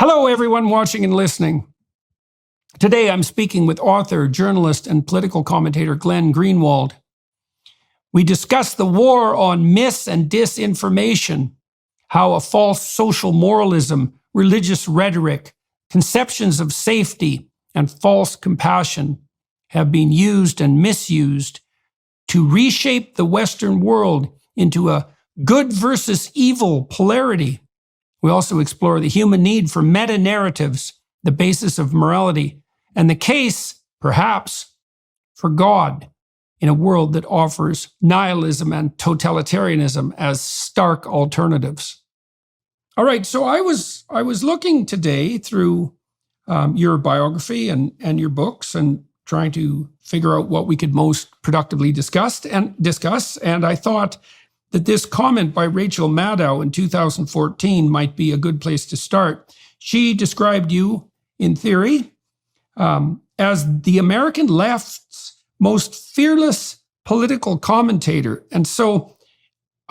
Hello, everyone watching and listening. Today, I'm speaking with author, journalist, and political commentator Glenn Greenwald. We discuss the war on mis- and disinformation, how a false social moralism, religious rhetoric, conceptions of safety, and false compassion have been used and misused to reshape the Western world into a good versus evil polarity. We also explore the human need for meta-narratives, the basis of morality, and the case, perhaps, for God in a world that offers nihilism and totalitarianism as stark alternatives. All right, so I was looking today through your biography and your books and trying to figure out what we could most productively discuss, and I thought that this comment by Rachel Maddow in 2014 might be a good place to start. She described you, in theory, as the American left's most fearless political commentator. And so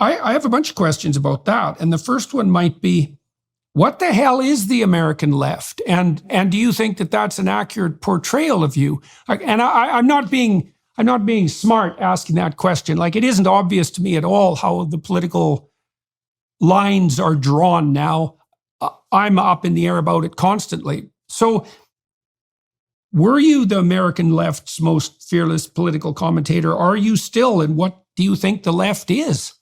I have a bunch of questions about that. And the first one might be, what the hell is the American left? And do you think that that's an accurate portrayal of you? And I'm not being smart asking that question. Like, it isn't obvious to me at all how the political lines are drawn now. I'm up in the air about it constantly. So were you the American left's most fearless political commentator? Are you still? And what do you think the left is?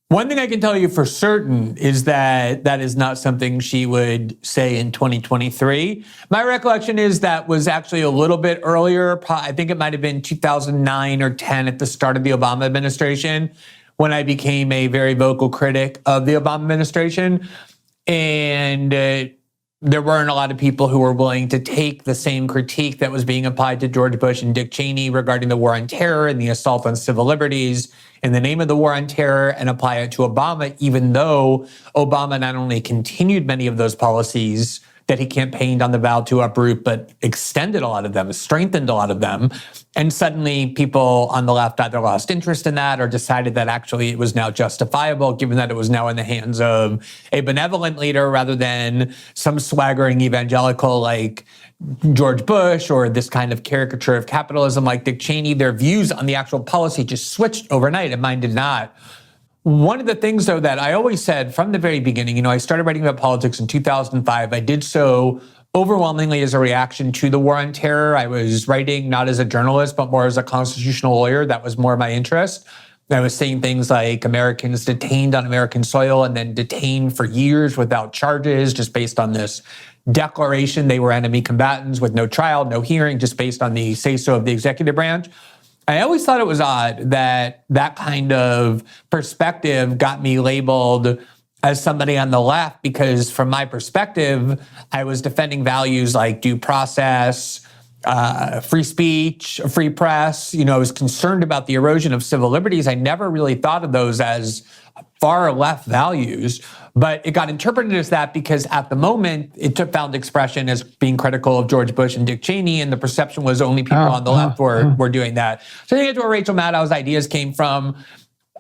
One thing I can tell you for certain is that that is not something she would say in 2023. My recollection is that was actually a little bit earlier. I think it might have been 2009 or 10 at the start of the Obama administration when I became a very vocal critic of the Obama administration. And there weren't a lot of people who were willing to take the same critique that was being applied to George Bush and Dick Cheney regarding the war on terror and the assault on civil liberties in the name of the war on terror and apply it to Obama, even though Obama not only continued many of those policies that he campaigned on the vow to uproot, but extended a lot of them, strengthened a lot of them. And suddenly people on the left either lost interest in that or decided that actually it was now justifiable, given that it was now in the hands of a benevolent leader rather than some swaggering evangelical like George Bush or this kind of caricature of capitalism like Dick Cheney. Their views on the actual policy just switched overnight, and mine did not. One of the things, though, that I always said from the very beginning, I started writing about politics in 2005. I did so overwhelmingly as a reaction to the war on terror. I was writing not as a journalist, but more as a constitutional lawyer. That was more my interest. I was saying things like Americans detained on American soil and then detained for years without charges, just based on this declaration they were enemy combatants with no trial, no hearing, just based on the say-so of the executive branch. I always thought it was odd that that kind of perspective got me labeled as somebody on the left, because from my perspective, I was defending values like due process, free speech, free press. I was concerned about the erosion of civil liberties. I never really thought of those as far left values, but it got interpreted as that because at the moment it found expression as being critical of George Bush and Dick Cheney, and the perception was only people on the left were doing that. So I think that's where Rachel Maddow's ideas came from.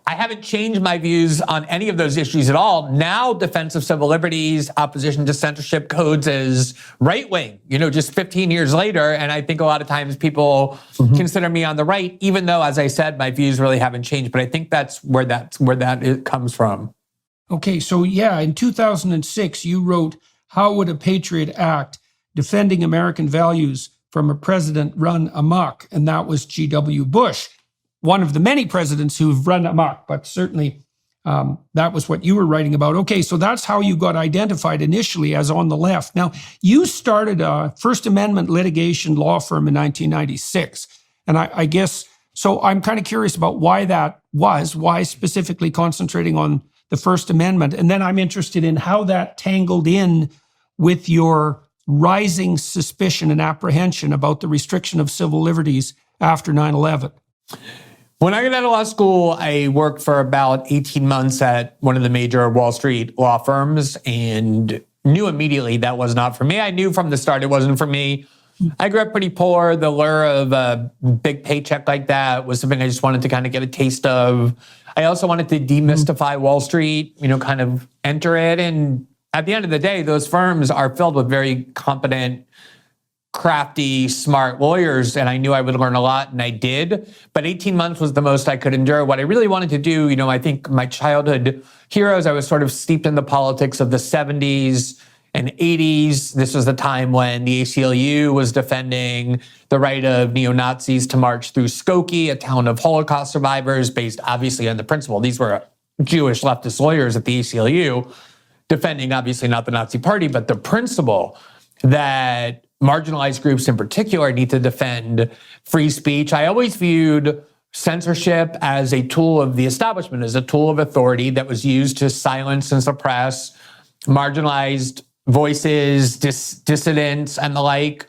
I haven't changed my views on any of those issues at all. Now, defense of civil liberties, opposition to censorship codes is right-wing, just 15 years later. And I think a lot of times people consider me on the right, even though, as I said, my views really haven't changed. But I think that's where that comes from. Okay, so yeah, in 2006, you wrote, "How would a patriot act defending American values from a president run amok?" And that was G.W. Bush, one of the many presidents who've run amok, but certainly that was what you were writing about. Okay, so that's how you got identified initially as on the left. Now, you started a First Amendment litigation law firm in 1996. And I guess, so I'm kind of curious about why that was, why specifically concentrating on the First Amendment. And then I'm interested in how that tangled in with your rising suspicion and apprehension about the restriction of civil liberties after 9/11. When I got out of law school, I worked for about 18 months at one of the major Wall Street law firms and knew immediately that was not for me. I knew from the start it wasn't for me. I grew up pretty poor. The lure of a big paycheck like that was something I just wanted to kind of get a taste of. I also wanted to demystify Wall Street, kind of enter it. And at the end of the day, those firms are filled with very competent, crafty, smart lawyers, and I knew I would learn a lot, and I did. But 18 months was the most I could endure. What I really wanted to do, I think my childhood heroes, I was sort of steeped in the politics of the 70s and 80s. This was the time when the ACLU was defending the right of neo-Nazis to march through Skokie, a town of Holocaust survivors, based obviously on the principle. These were Jewish leftist lawyers at the ACLU, defending obviously not the Nazi Party, but the principle that marginalized groups in particular need to defend free speech. I always viewed censorship as a tool of the establishment, as a tool of authority that was used to silence and suppress marginalized voices, dissidents, and the like.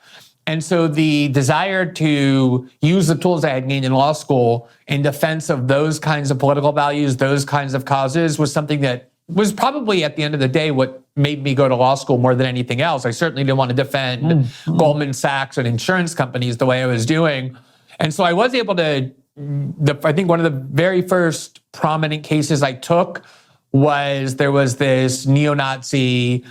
And so the desire to use the tools I had gained in law school in defense of those kinds of political values, those kinds of causes, was something that was probably at the end of the day what made me go to law school more than anything else. I certainly didn't want to defend Goldman Sachs and insurance companies the way I was doing. And so I was able to, I think one of the very first prominent cases I took was there was this neo-Nazi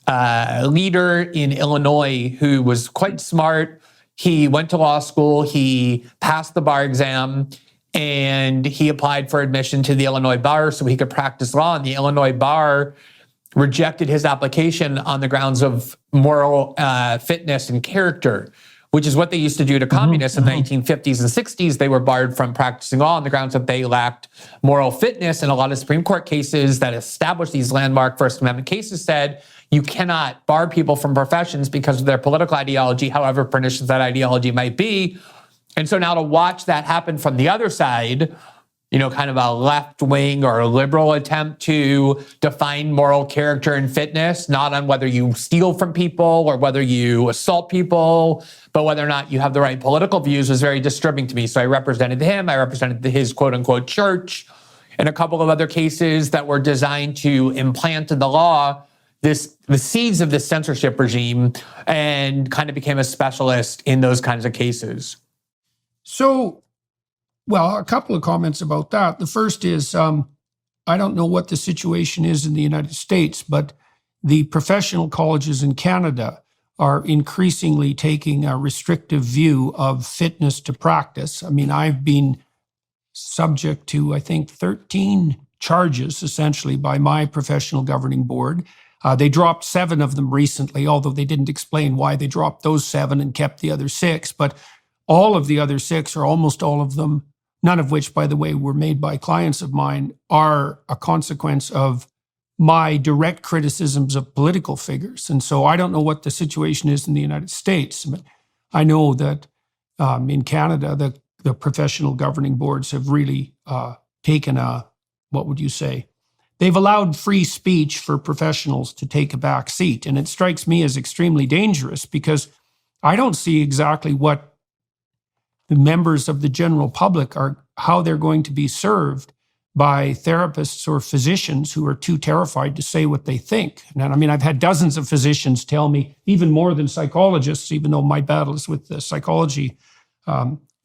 leader in Illinois who was quite smart. He went to law school, he passed the bar exam, and he applied for admission to the Illinois bar so he could practice law. And the Illinois bar rejected his application on the grounds of moral fitness and character, which is what they used to do to communists in the 1950s and 60s. They were barred from practicing law on the grounds that they lacked moral fitness. And a lot of Supreme Court cases that established these landmark First Amendment cases said you cannot bar people from professions because of their political ideology, however pernicious that ideology might be. And so now to watch that happen from the other side, kind of a left-wing or a liberal attempt to define moral character and fitness, not on whether you steal from people or whether you assault people, but whether or not you have the right political views, was very disturbing to me. So I represented him, I represented his quote-unquote church, and a couple of other cases that were designed to implant in the law the seeds of this censorship regime, and kind of became a specialist in those kinds of cases. So, well, a couple of comments about that. The first is, I don't know what the situation is in the United States, but the professional colleges in Canada are increasingly taking a restrictive view of fitness to practice. I mean, I've been subject to, I think, 13 charges, essentially, by my professional governing board. They dropped 7 of them recently, although they didn't explain why they dropped those 7 and kept the other 6. But all of the other 6, or almost all of them, none of which, by the way, were made by clients of mine, are a consequence of my direct criticisms of political figures. And so I don't know what the situation is in the United States, but I know that in Canada, the professional governing boards have really taken what would you say? They've allowed free speech for professionals to take a back seat. And it strikes me as extremely dangerous because I don't see exactly what the members of the general public how they're going to be served by therapists or physicians who are too terrified to say what they think. And I mean, I've had dozens of physicians tell me, even more than psychologists, even though my battle is with the psychology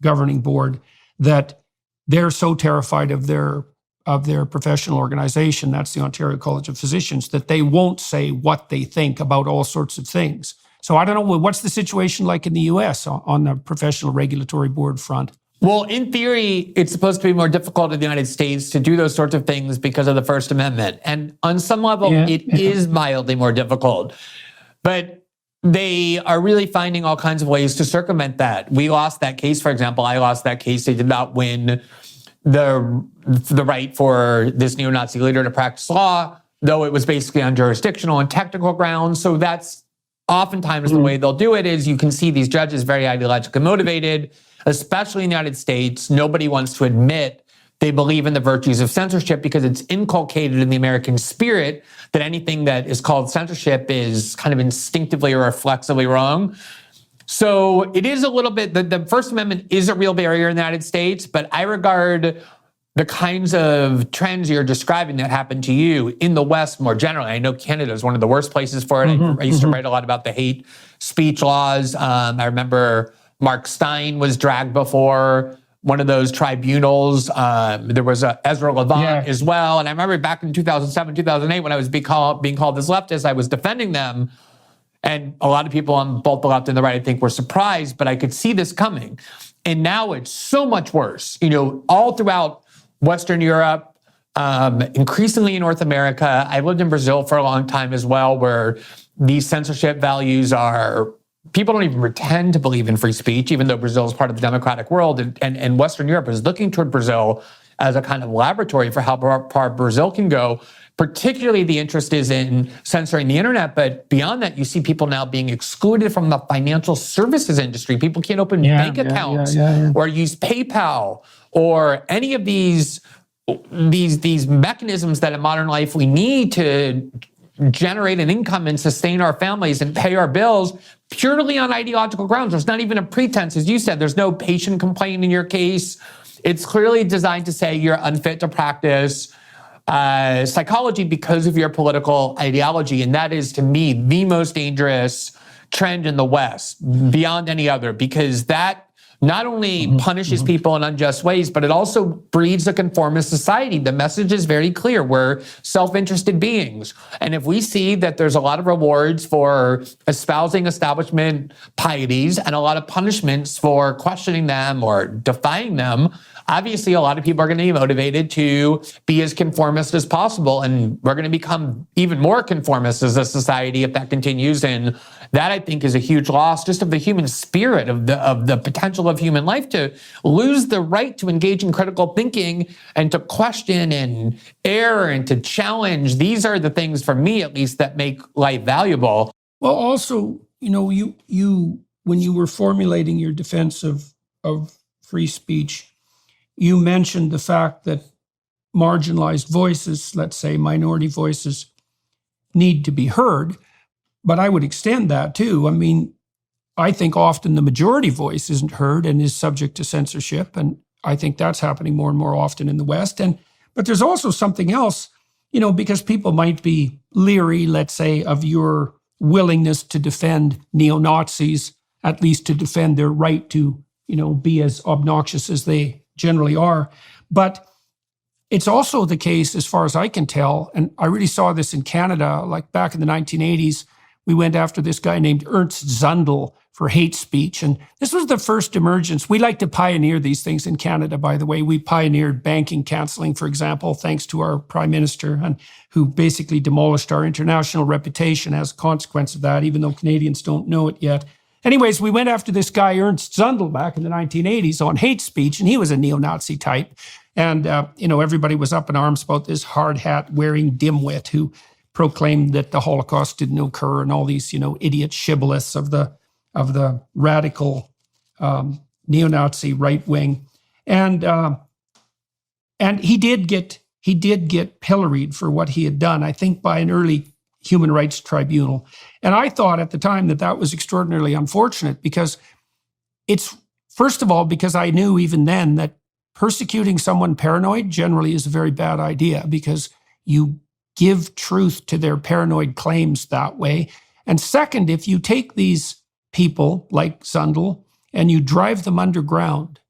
governing board, that they're so terrified of their professional organization, that's the Ontario College of Physicians, that they won't say what they think about all sorts of things. So I don't know, what's the situation like in the US on the professional regulatory board front? Well, in theory, it's supposed to be more difficult in the United States to do those sorts of things because of the First Amendment. And on some level, it is mildly more difficult. But they are really finding all kinds of ways to circumvent that. We lost that case, for example. I lost that case. They did not win the right for this neo-Nazi leader to practice law, though it was basically on jurisdictional and technical grounds. So that's oftentimes the way they'll do it. Is you can see these judges very ideologically motivated, especially in the United States. Nobody wants to admit they believe in the virtues of censorship because it's inculcated in the American spirit that anything that is called censorship is kind of instinctively or reflexively wrong. So it is a little bit, the First Amendment is a real barrier in the United States, but I regard the kinds of trends you're describing that happen to you in the West more generally. I know Canada is one of the worst places for it. I used to write a lot about the hate speech laws. I remember Mark Stein was dragged before one of those tribunals. There was Ezra Levant Yeah. as well. And I remember back in 2007, 2008, when I was being called as leftist, I was defending them. And a lot of people on both the left and the right, I think, were surprised, but I could see this coming. And now it's so much worse, all throughout Western Europe, increasingly in North America. I lived in Brazil for a long time as well, where these censorship values are, people don't even pretend to believe in free speech, even though Brazil is part of the democratic world. And Western Europe is looking toward Brazil as a kind of laboratory for how far Brazil can go. Particularly the interest is in censoring the internet, but beyond that, you see people now being excluded from the financial services industry. People can't open bank accounts or use PayPal or any of these mechanisms that in modern life we need to generate an income and sustain our families and pay our bills purely on ideological grounds. There's not even a pretense, as you said, there's no patient complaint in your case. It's clearly designed to say you're unfit to practice psychology because of your political ideology. And that is, to me, the most dangerous trend in the West beyond any other, because that not only punishes people in unjust ways, but it also breeds a conformist society. The message is very clear. We're self-interested beings. And if we see that there's a lot of rewards for espousing establishment pieties and a lot of punishments for questioning them or defying them, obviously a lot of people are going to be motivated to be as conformist as possible. And we're going to become even more conformist as a society if that continues. And that, I think, is a huge loss just of the human spirit, of the potential of human life to lose the right to engage in critical thinking and to question and err and to challenge. These are the things, for me at least, that make life valuable. Well, also, you when you were formulating your defense of free speech, you mentioned the fact that marginalized voices, let's say minority voices, need to be heard. But I would extend that too. I mean, I think often the majority voice isn't heard and is subject to censorship. And I think that's happening more and more often in the West. But there's also something else, because people might be leery, let's say, of your willingness to defend neo-Nazis, at least to defend their right to, be as obnoxious as they generally are. But it's also the case, as far as I can tell, and I really saw this in Canada, like back in the 1980s, we went after this guy named Ernst Zundel for hate speech. And this was the first emergence. We like to pioneer these things in Canada, by the way. We pioneered banking canceling, for example, thanks to our prime minister, and who basically demolished our international reputation as a consequence of that, even though Canadians don't know it yet. Anyways, we went after this guy, Ernst Zundel, back in the 1980s on hate speech, and he was a neo-Nazi type. And, everybody was up in arms about this hard hat wearing dimwit who proclaimed that the Holocaust didn't occur, and all these, idiot shibboleths of the radical neo-Nazi right wing. And he did get pilloried for what he had done, I think, by an early human rights tribunal. And I thought at the time that was extraordinarily unfortunate, because it's, first of all, because I knew even then that persecuting someone paranoid generally is a very bad idea, because you give truth to their paranoid claims that way. And second, if you take these people like Zundel and you drive them underground,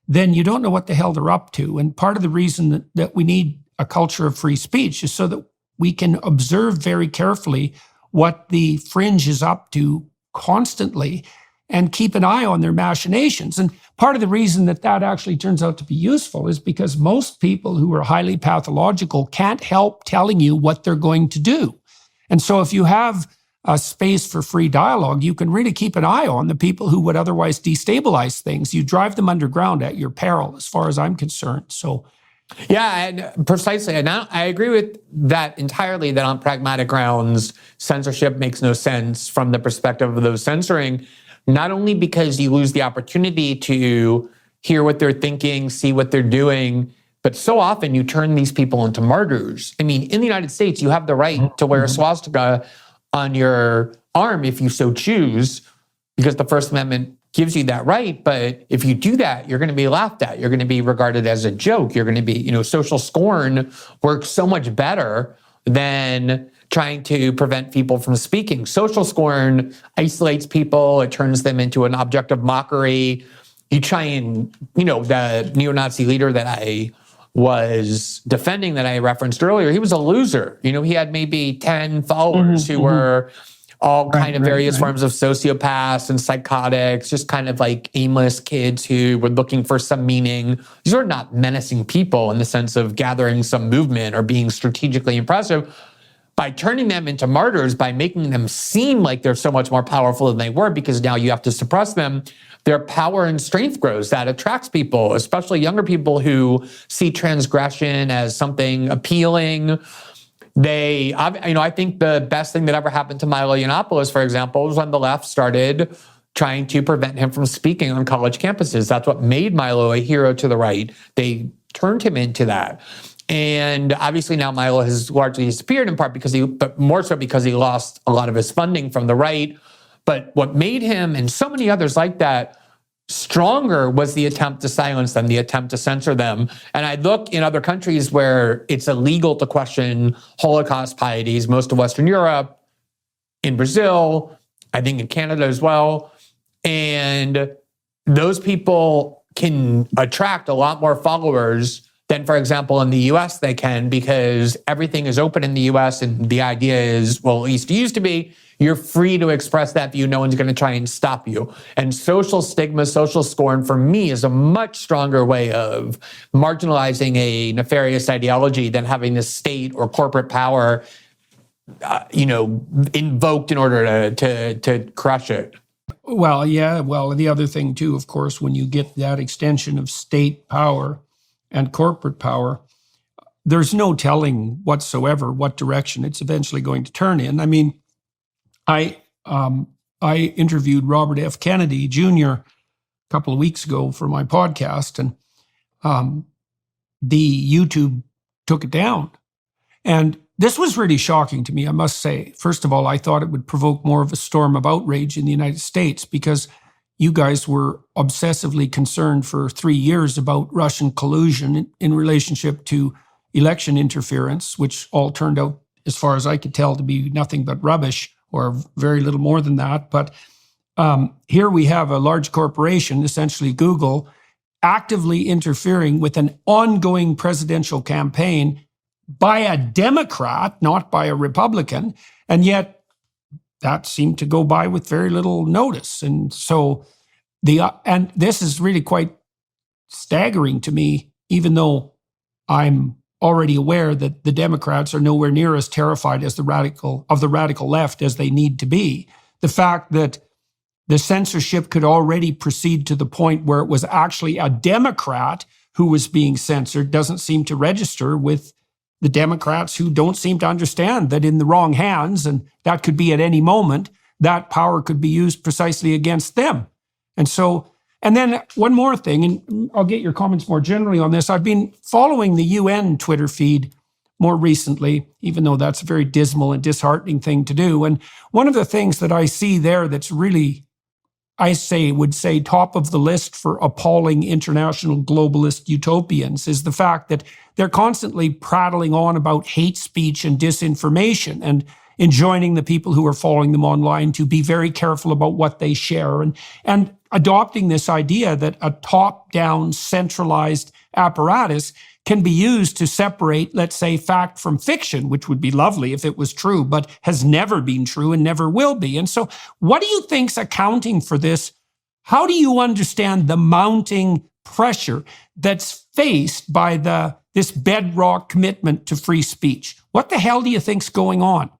then you don't know what the hell they're up to. And part of the reason that we need a culture of free speech is so that we can observe very carefully what the fringe is up to constantly and keep an eye on their machinations. And part of the reason that actually turns out to be useful is because most people who are highly pathological can't help telling you what they're going to do. And so if you have a space for free dialogue, you can really keep an eye on the people who would otherwise destabilize things. You drive them underground at your peril, as far as I'm concerned. So, yeah, and precisely. And I agree with that entirely, that on pragmatic grounds, censorship makes no sense from the perspective of those censoring, not only because you lose the opportunity to hear what they're thinking, see what they're doing, but so often you turn these people into martyrs. I mean, in the United States, you have the right to wear a swastika on your arm if you so choose, because the First Amendment gives you that right. But if you do that, you're going to be laughed at. You're going to be regarded as a joke. You're going to be, social scorn works so much better than trying to prevent people from speaking. Social scorn isolates people. It turns them into an object of mockery. you try and, the neo-Nazi leader that I was defending that I referenced earlier, he was a loser. He had maybe 10 followers who were all kind of various forms of sociopaths and psychotics, just kind of like aimless kids who were looking for some meaning. These are not menacing people in the sense of gathering some movement or being strategically impressive. By turning them into martyrs, by making them seem like they're so much more powerful than they were, because now you have to suppress them, their power and strength grows. That attracts people, especially younger people who see transgression as something appealing. I think the best thing that ever happened to Milo Yiannopoulos, for example, was when the left started trying to prevent him from speaking on college campuses. That's what made Milo a hero to the right. They turned him into that. And obviously now Milo has largely disappeared, in part but more so because he lost a lot of his funding from the right. But what made him and so many others like that stronger was the attempt to silence them, the attempt to censor them. And I look in other countries where it's illegal to question Holocaust pieties, most of Western Europe, in Brazil, I think in Canada as well. And those people can attract a lot more followers than, for example, in the US they can, because everything is open in the US. And the idea is, well, at least it used to be, you're free to express that view. No one's going to try and stop you. And social stigma, social scorn, for me, is a much stronger way of marginalizing a nefarious ideology than having the state or corporate power, invoked in order to crush it. Well, yeah. Well, the other thing too, of course, when you get that extension of state power and corporate power, there's no telling whatsoever what direction it's eventually going to turn in. I mean, I interviewed Robert F. Kennedy Jr. a couple of weeks ago for my podcast, and the YouTube took it down. And this was really shocking to me, I must say. First of all, I thought it would provoke more of a storm of outrage in the United States, because you guys were obsessively concerned for 3 years about Russian collusion in relationship to election interference, which all turned out, as far as I could tell, to be nothing but rubbish, or very little more than that. But here we have a large corporation, essentially Google, actively interfering with an ongoing presidential campaign by a Democrat, not by a Republican. And yet that seemed to go by with very little notice. And so and this is really quite staggering to me, even though I'm already aware that the Democrats are nowhere near as terrified as the radical left as they need to be. The fact that the censorship could already proceed to the point where it was actually a Democrat who was being censored doesn't seem to register with the Democrats, who don't seem to understand that in the wrong hands, and that could be at any moment, that power could be used precisely against them. And so, and then one more thing, and I'll get your comments more generally on this. I've been following the UN Twitter feed more recently, even though that's a very dismal and disheartening thing to do. And one of the things that I see there that's really, would say top of the list for appalling international globalist utopians is the fact that they're constantly prattling on about hate speech and disinformation, and enjoining the people who are following them online to be very careful about what they share, and adopting this idea that a top-down centralized apparatus can be used to separate, let's say, fact from fiction, which would be lovely if it was true, but has never been true and never will be. And so what do you think's accounting for this? How do you understand the mounting pressure that's faced by this bedrock commitment to free speech? What the hell do you think's going on?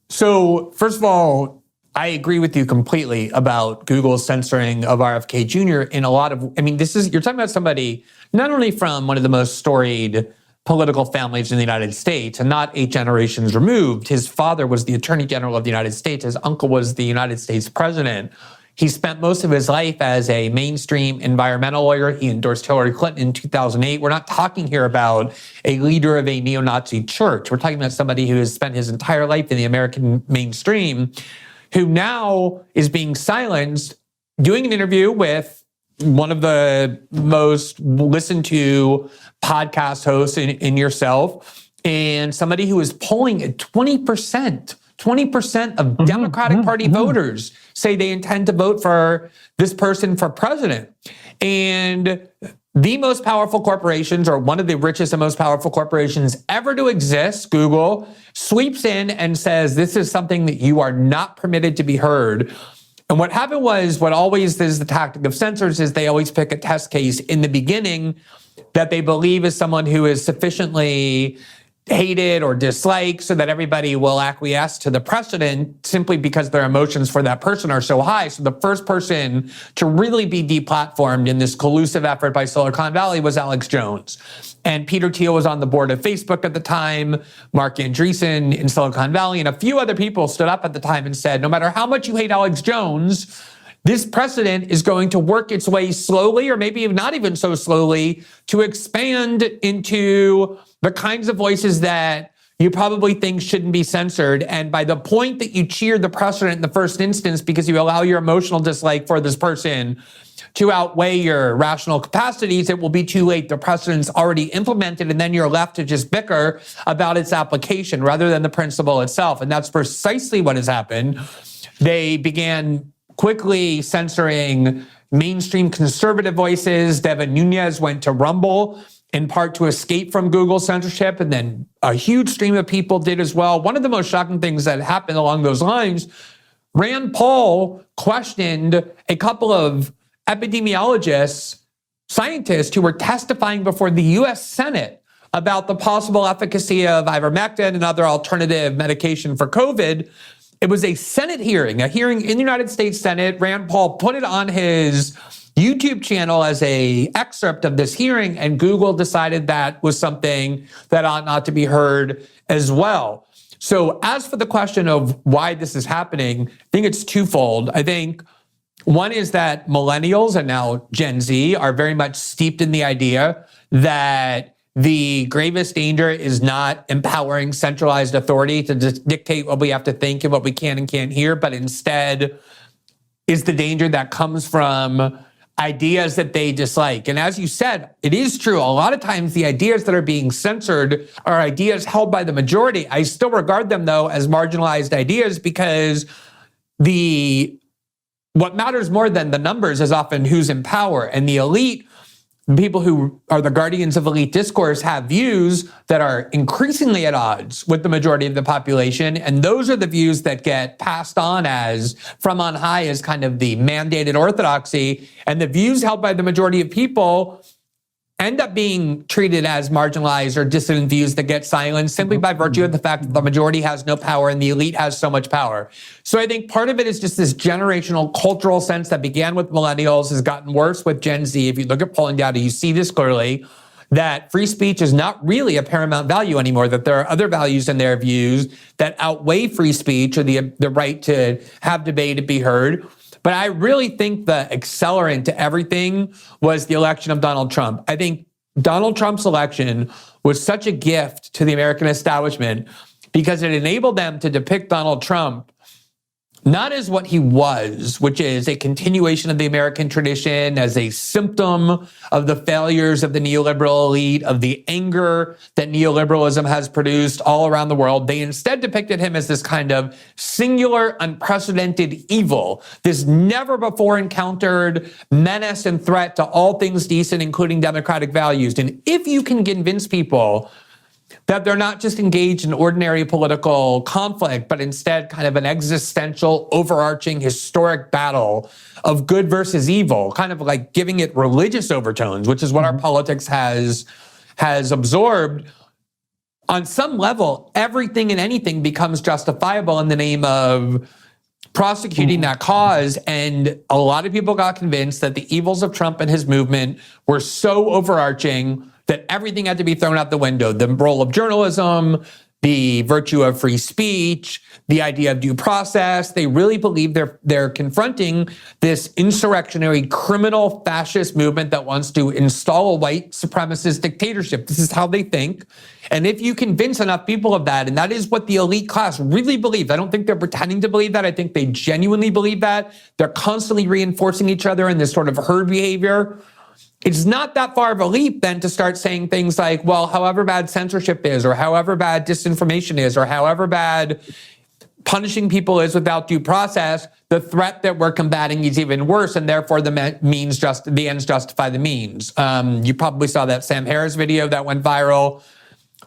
So, first of all, I agree with you completely about Google's censoring of RFK Jr. in a lot of, you're talking about somebody not only from one of the most storied political families in the United States, and not 8 generations removed. His father was the Attorney General of the United States. His uncle was the United States president. He spent most of his life as a mainstream environmental lawyer. He endorsed Hillary Clinton in 2008. We're not talking here about a leader of a neo-Nazi church. We're talking about somebody who has spent his entire life in the American mainstream, who now is being silenced, doing an interview with one of the most listened to podcast hosts in yourself, and somebody who is polling at 20% 20% of Democratic Party voters say they intend to vote for this person for president. And the most powerful corporations, or one of the richest and most powerful corporations ever to exist, Google, sweeps in and says, this is something that you are not permitted to be heard. And what happened was, what always is the tactic of censors is they always pick a test case in the beginning that they believe is someone who is sufficiently hated or disliked so that everybody will acquiesce to the precedent simply because their emotions for that person are so high. So the first person to really be deplatformed in this collusive effort by Silicon Valley was Alex Jones. And Peter Thiel was on the board of Facebook at the time, Mark Andreessen in Silicon Valley, and a few other people stood up at the time and said, no matter how much you hate Alex Jones, this precedent is going to work its way slowly, or maybe not even so slowly, to expand into the kinds of voices that you probably think shouldn't be censored. And by the point that you cheer the precedent in the first instance because you allow your emotional dislike for this person to outweigh your rational capacities, it will be too late. The precedent's already implemented, and then you're left to just bicker about its application rather than the principle itself. And that's precisely what has happened. They began quickly censoring mainstream conservative voices. Devin Nunes went to Rumble in part to escape from Google censorship, and then a huge stream of people did as well. One of the most shocking things that happened along those lines, Rand Paul questioned a couple of epidemiologists, scientists who were testifying before the US Senate about the possible efficacy of ivermectin and other alternative medication for COVID. It was a Senate hearing, a hearing in the United States Senate. Rand Paul put it on his YouTube channel as a excerpt of this hearing, and Google decided that was something that ought not to be heard as well. So as for the question of why this is happening, I think it's twofold. I think one is that millennials and now Gen Z are very much steeped in the idea that the gravest danger is not empowering centralized authority to dictate what we have to think and what we can and can't hear, but instead is the danger that comes from ideas that they dislike. And as you said, it is true. A lot of times the ideas that are being censored are ideas held by the majority. I still regard them, though, as marginalized ideas because what matters more than the numbers is often who's in power. And the elite, people who are the guardians of elite discourse, have views that are increasingly at odds with the majority of the population. And those are the views that get passed on as from on high as kind of the mandated orthodoxy. And the views held by the majority of people end up being treated as marginalized or dissident views that get silenced simply by virtue of the fact that the majority has no power and the elite has so much power. So I think part of it is just this generational cultural sense that began with millennials, has gotten worse with Gen Z. If you look at polling data, you see this clearly, that free speech is not really a paramount value anymore, that there are other values in their views that outweigh free speech or the right to have debate and be heard. But I really think the accelerant to everything was the election of Donald Trump. I think Donald Trump's election was such a gift to the American establishment because it enabled them to depict Donald Trump not as what he was, which is a continuation of the American tradition, as a symptom of the failures of the neoliberal elite, of the anger that neoliberalism has produced all around the world. They instead depicted him as this kind of singular, unprecedented evil, this never before encountered menace and threat to all things decent, including democratic values. And if you can convince people that they're not just engaged in ordinary political conflict, but instead kind of an existential, overarching, historic battle of good versus evil, kind of like giving it religious overtones, which is what our politics has absorbed. On some level, everything and anything becomes justifiable in the name of prosecuting that cause. And a lot of people got convinced that the evils of Trump and his movement were so overarching that everything had to be thrown out the window. The role of journalism, the virtue of free speech, the idea of due process. They really believe they're confronting this insurrectionary, criminal, fascist movement that wants to install a white supremacist dictatorship. This is how they think. And if you convince enough people of that, and that is what the elite class really believes, I don't think they're pretending to believe that. I think they genuinely believe that. They're constantly reinforcing each other in this sort of herd behavior. It's not that far of a leap then to start saying things like, well, however bad censorship is, or however bad disinformation is, or however bad punishing people is without due process, the threat that we're combating is even worse, and therefore the ends justify the means. You probably saw that Sam Harris video that went viral,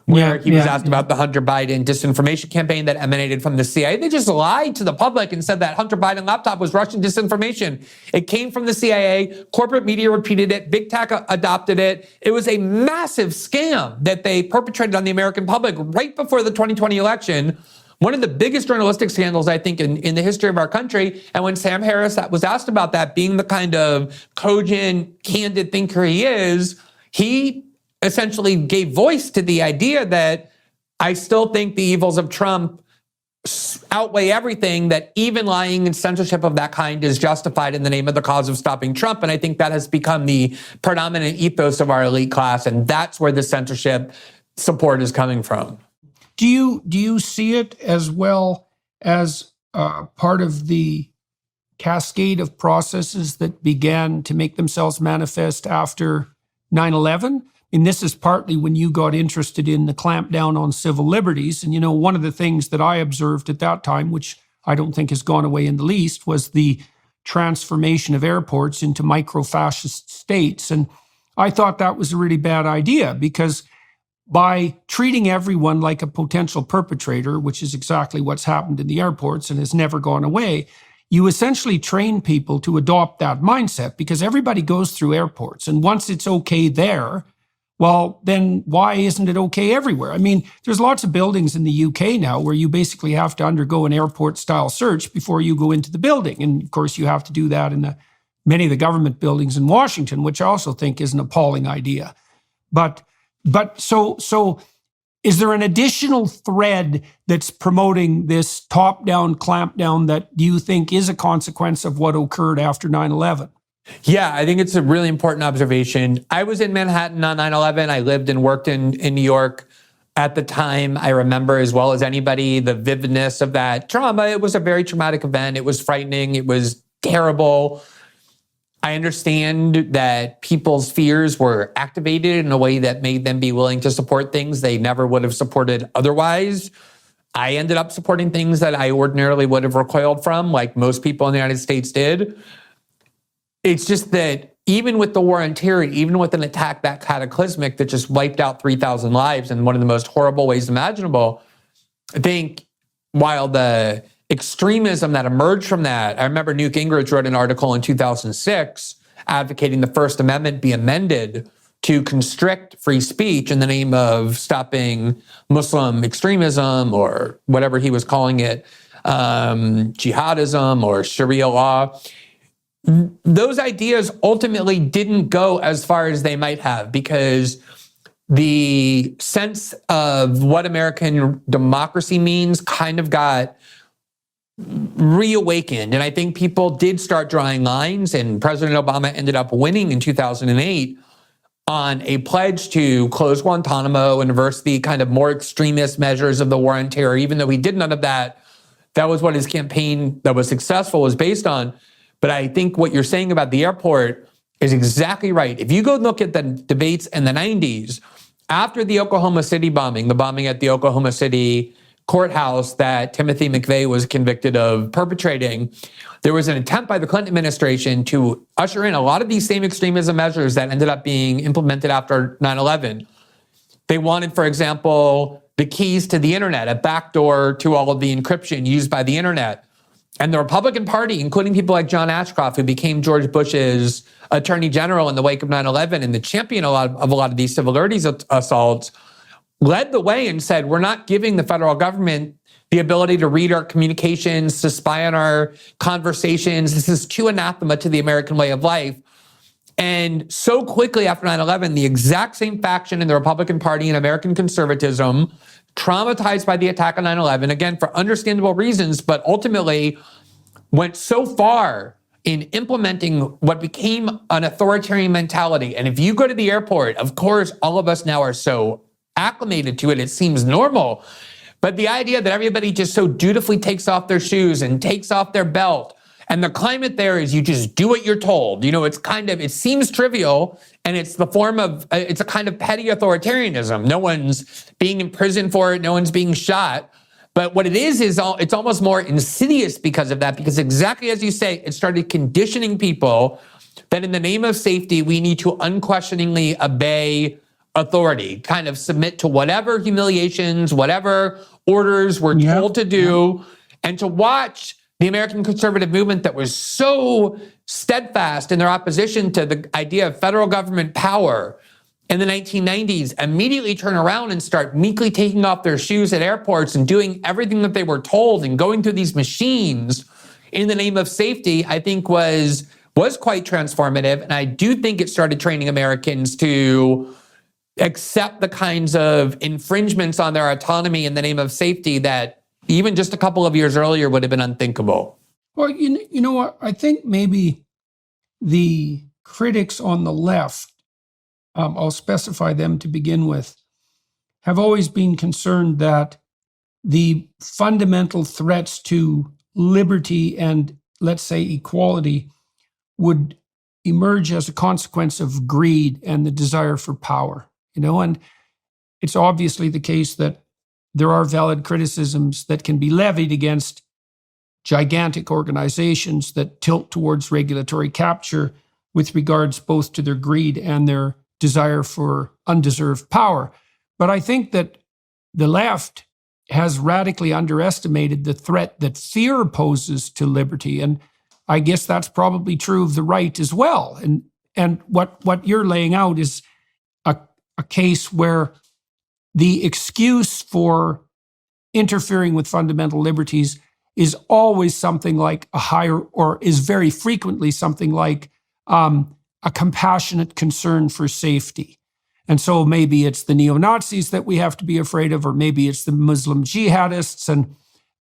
where he was asked about the Hunter Biden disinformation campaign that emanated from the CIA. They just lied to the public and said that Hunter Biden laptop was Russian disinformation. It came from the CIA. Corporate media repeated it. Big tech adopted it. It was a massive scam that they perpetrated on the American public right before the 2020 election. One of the biggest journalistic scandals, I think, in the history of our country. And when Sam Harris was asked about that, being the kind of cogent, candid thinker he is, he essentially gave voice to the idea that I still think the evils of Trump outweigh everything, that even lying and censorship of that kind is justified in the name of the cause of stopping Trump. And I think that has become the predominant ethos of our elite class. And that's where the censorship support is coming from. Do you see it as well as part of the cascade of processes that began to make themselves manifest after 9/11? And this is partly when you got interested in the clampdown on civil liberties. And, one of the things that I observed at that time, which I don't think has gone away in the least, was the transformation of airports into micro-fascist states. And I thought that was a really bad idea, because by treating everyone like a potential perpetrator, which is exactly what's happened in the airports and has never gone away, you essentially train people to adopt that mindset, because everybody goes through airports. And once it's okay there, well, then why isn't it okay everywhere? I mean, there's lots of buildings in the UK now where you basically have to undergo an airport-style search before you go into the building. And of course, you have to do that in many of the government buildings in Washington, which I also think is an appalling idea. But so is there an additional thread that's promoting this top-down clampdown that you think is a consequence of what occurred after 9/11? Yeah, I think it's a really important observation. I was in Manhattan on 9/11. I lived and worked in New York at the time. I remember as well as anybody the vividness of that trauma. It was a very traumatic event. It was frightening. It was terrible. I understand that people's fears were activated in a way that made them be willing to support things they never would have supported otherwise. I ended up supporting things that I ordinarily would have recoiled from, like most people in the United States did. It's just that even with the war on terror, even with an attack that cataclysmic that just wiped out 3,000 lives in one of the most horrible ways imaginable, I think while the extremism that emerged from that, I remember Newt Gingrich wrote an article in 2006 advocating the First Amendment be amended to constrict free speech in the name of stopping Muslim extremism, or whatever he was calling it, jihadism or Sharia law. Those ideas ultimately didn't go as far as they might have, because the sense of what American democracy means kind of got reawakened. And I think people did start drawing lines, and President Obama ended up winning in 2008 on a pledge to close Guantanamo and reverse the kind of more extremist measures of the war on terror. Even though he did none of that, that was what his campaign that was successful was based on. But I think what you're saying about the airport is exactly right. If you go look at the debates in the 90s, after the Oklahoma City bombing, the bombing at the Oklahoma City courthouse that Timothy McVeigh was convicted of perpetrating, there was an attempt by the Clinton administration to usher in a lot of these same extremism measures that ended up being implemented after 9/11. They wanted, for example, the keys to the internet, a backdoor to all of the encryption used by the internet. And the Republican Party, including people like John Ashcroft, who became George Bush's attorney general in the wake of 9/11 and the champion of a lot of these civil liberties assaults, led the way and said, we're not giving the federal government the ability to read our communications, to spy on our conversations. This is too anathema to the American way of life. And so quickly after 9/11, the exact same faction in the Republican Party and American conservatism, traumatized by the attack on 9/11, again, for understandable reasons, but ultimately went so far in implementing what became an authoritarian mentality. And if you go to the airport, of course, all of us now are so acclimated to it, it seems normal. But the idea that everybody just so dutifully takes off their shoes and takes off their belt, and the climate there is you just do what you're told. It seems trivial, and it's a kind of petty authoritarianism. No one's being imprisoned for it. No one's being shot. But what it is it's almost more insidious because of that, because exactly as you say, it started conditioning people that in the name of safety, we need to unquestioningly obey authority, kind of submit to whatever humiliations, whatever orders we're told to do, and to watch the American conservative movement that was so steadfast in their opposition to the idea of federal government power in the 1990s immediately turn around and start meekly taking off their shoes at airports and doing everything that they were told and going through these machines in the name of safety, I think was quite transformative. And I do think it started training Americans to accept the kinds of infringements on their autonomy in the name of safety that even just a couple of years earlier would have been unthinkable. Well, you know what? I think maybe the critics on the left, I'll specify them to begin with, have always been concerned that the fundamental threats to liberty and, let's say, equality would emerge as a consequence of greed and the desire for power, and it's obviously the case that there are valid criticisms that can be levied against gigantic organizations that tilt towards regulatory capture with regards both to their greed and their desire for undeserved power. But I think that the left has radically underestimated the threat that fear poses to liberty. And I guess that's probably true of the right as well. And what you're laying out is a case where the excuse for interfering with fundamental liberties is always something like a higher, or is very frequently something like a compassionate concern for safety. And so maybe it's the neo-Nazis that we have to be afraid of, or maybe it's the Muslim jihadists,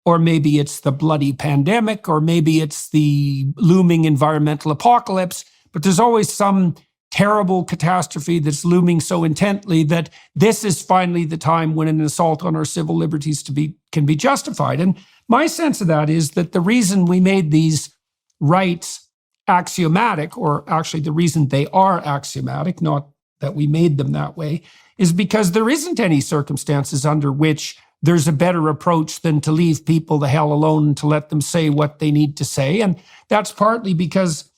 or maybe it's the bloody pandemic, or maybe it's the looming environmental apocalypse. But there's always some terrible catastrophe that's looming so intently that this is finally the time when an assault on our civil liberties can be justified. And my sense of that is that the reason we made these rights axiomatic, or actually the reason they are axiomatic, not that we made them that way, is because there isn't any circumstances under which there's a better approach than to leave people the hell alone and to let them say what they need to say. And that's partly because,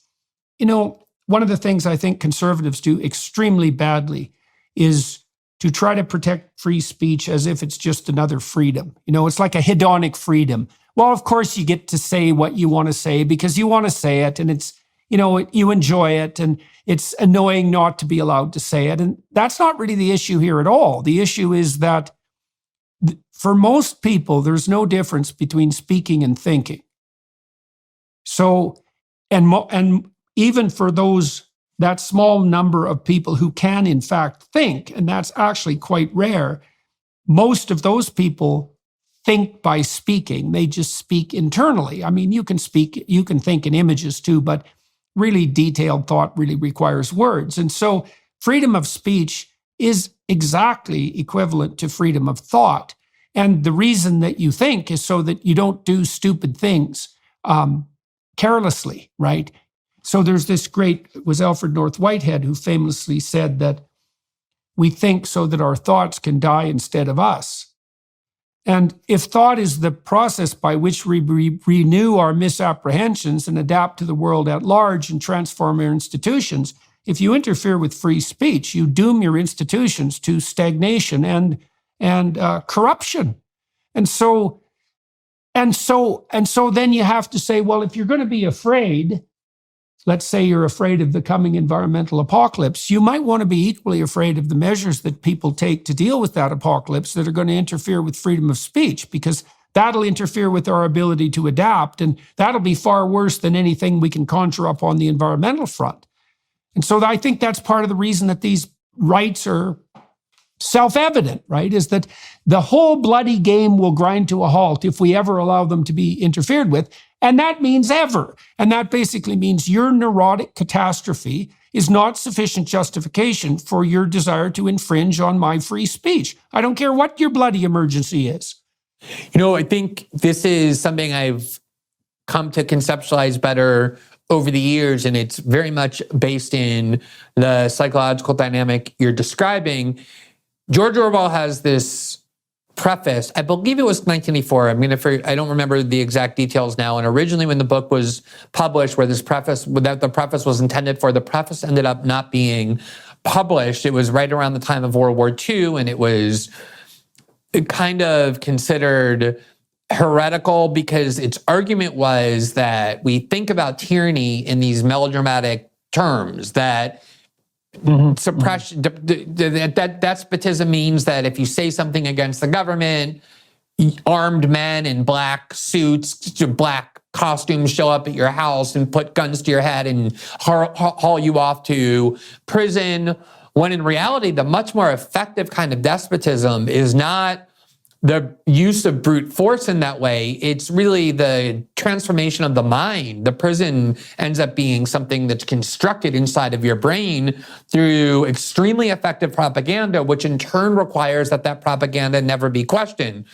one of the things I think conservatives do extremely badly is to try to protect free speech as if it's just another freedom. It's like a hedonic freedom. Well, of course you get to say what you want to say because you want to say it, and it's, you enjoy it, and it's annoying not to be allowed to say it. And that's not really the issue here at all. The issue is that for most people, there's no difference between speaking and thinking. So, and even for that small number of people who can in fact think, and that's actually quite rare, most of those people think by speaking. They just speak internally. I mean, you can think in images too, but really detailed thought really requires words. And so freedom of speech is exactly equivalent to freedom of thought. And the reason that you think is so that you don't do stupid things carelessly, right? So there's this it was Alfred North Whitehead who famously said that we think so that our thoughts can die instead of us. And if thought is the process by which we renew our misapprehensions and adapt to the world at large and transform our institutions, if you interfere with free speech, you doom your institutions to stagnation and corruption. And so then you have to say, well, if you're going to be afraid, let's say you're afraid of the coming environmental apocalypse, you might want to be equally afraid of the measures that people take to deal with that apocalypse that are going to interfere with freedom of speech, because that'll interfere with our ability to adapt, and that'll be far worse than anything we can conjure up on the environmental front. And so I think that's part of the reason that these rights are self-evident, right? Is that the whole bloody game will grind to a halt if we ever allow them to be interfered with. And that means ever. And that basically means your neurotic catastrophe is not sufficient justification for your desire to infringe on my free speech. I don't care what your bloody emergency is. I think this is something I've come to conceptualize better over the years, and it's very much based in the psychological dynamic you're describing. George Orwell has this preface, I believe it was 1984. I don't remember the exact details now. And originally when the book was published, where the preface was intended for, the preface ended up not being published. It was right around the time of World War II, and it was kind of considered heretical because its argument was that we think about tyranny in these melodramatic terms, that suppression, that despotism means that if you say something against the government, armed men in black suits, black costumes show up at your house and put guns to your head and haul you off to prison, when in reality, the much more effective kind of despotism is not the use of brute force in that way. It's really the transformation of the mind. The prison ends up being something that's constructed inside of your brain through extremely effective propaganda, which in turn requires that that propaganda never be questioned.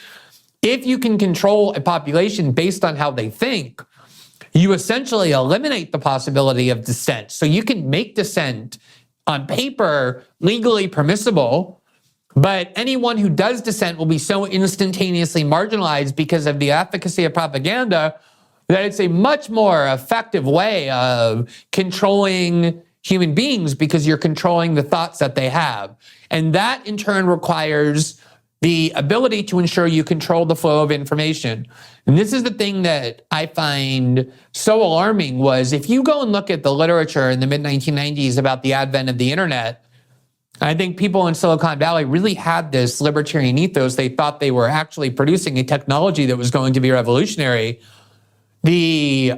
If you can control a population based on how they think, you essentially eliminate the possibility of dissent. So you can make dissent on paper legally permissible, but anyone who does dissent will be so instantaneously marginalized because of the efficacy of propaganda that it's a much more effective way of controlling human beings, because you're controlling the thoughts that they have. And that in turn requires the ability to ensure you control the flow of information. And this is the thing that I find so alarming, was if you go and look at the literature in the mid-1990s about the advent of the internet, I think people in Silicon Valley really had this libertarian ethos. They thought they were actually producing a technology that was going to be revolutionary. The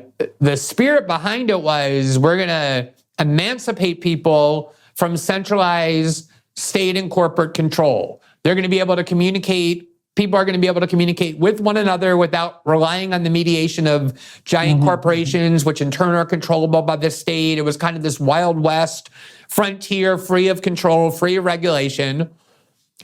spirit behind it was, we're going to emancipate people from centralized state and corporate control. They're going to be able to communicate. People are going to be able to communicate with one another without relying on the mediation of giant corporations, which in turn are controllable by the state. It was kind of this Wild West frontier, free of control, free of regulation.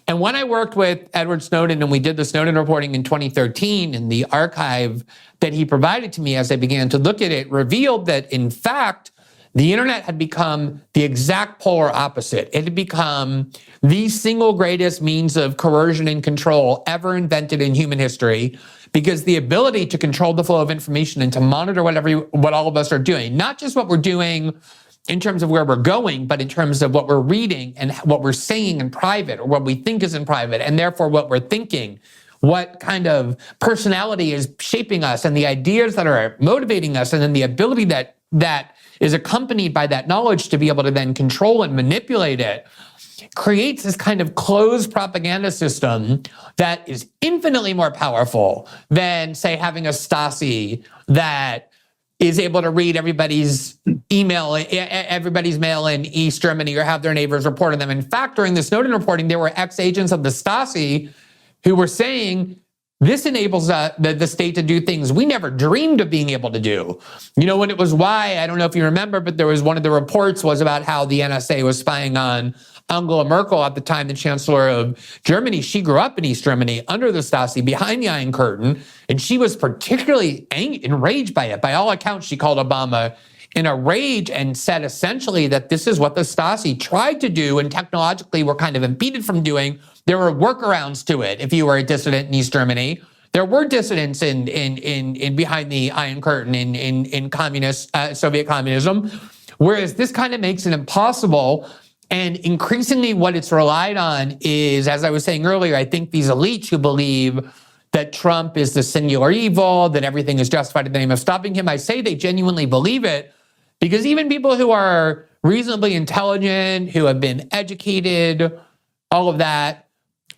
And when I worked with Edward Snowden and we did the Snowden reporting in 2013, and the archive that he provided to me as I began to look at it revealed that, in fact, the internet had become the exact polar opposite. It had become the single greatest means of coercion and control ever invented in human history, because the ability to control the flow of information and to monitor what all of us are doing, not just what we're doing in terms of where we're going, but in terms of what we're reading and what we're saying in private, or what we think is in private, and therefore what we're thinking, what kind of personality is shaping us, and the ideas that are motivating us, and then the ability that is accompanied by that knowledge to be able to then control and manipulate it, creates this kind of closed propaganda system that is infinitely more powerful than, say, having a Stasi that is able to read everybody's mail in East Germany, or have their neighbors report on them. In fact, during the Snowden reporting, there were ex-agents of the Stasi who were saying, this enables the state to do things we never dreamed of being able to do. You know, when it was I don't know if you remember, but there was one of the reports was about how the NSA was spying on Angela Merkel at the time, the Chancellor of Germany. She grew up in East Germany under the Stasi, behind the Iron Curtain, and she was particularly enraged by it. By all accounts, she called Obama in a rage and said essentially that this is what the Stasi tried to do and technologically were kind of impeded from doing. There were workarounds to it. If you were a dissident in East Germany, there were dissidents in behind the Iron Curtain in communist Soviet communism, whereas this kind of makes it impossible. And increasingly what it's relied on is, as I was saying earlier, I think these elites who believe that Trump is the singular evil, that everything is justified in the name of stopping him. I say they genuinely believe it, because even people who are reasonably intelligent, who have been educated, all of that,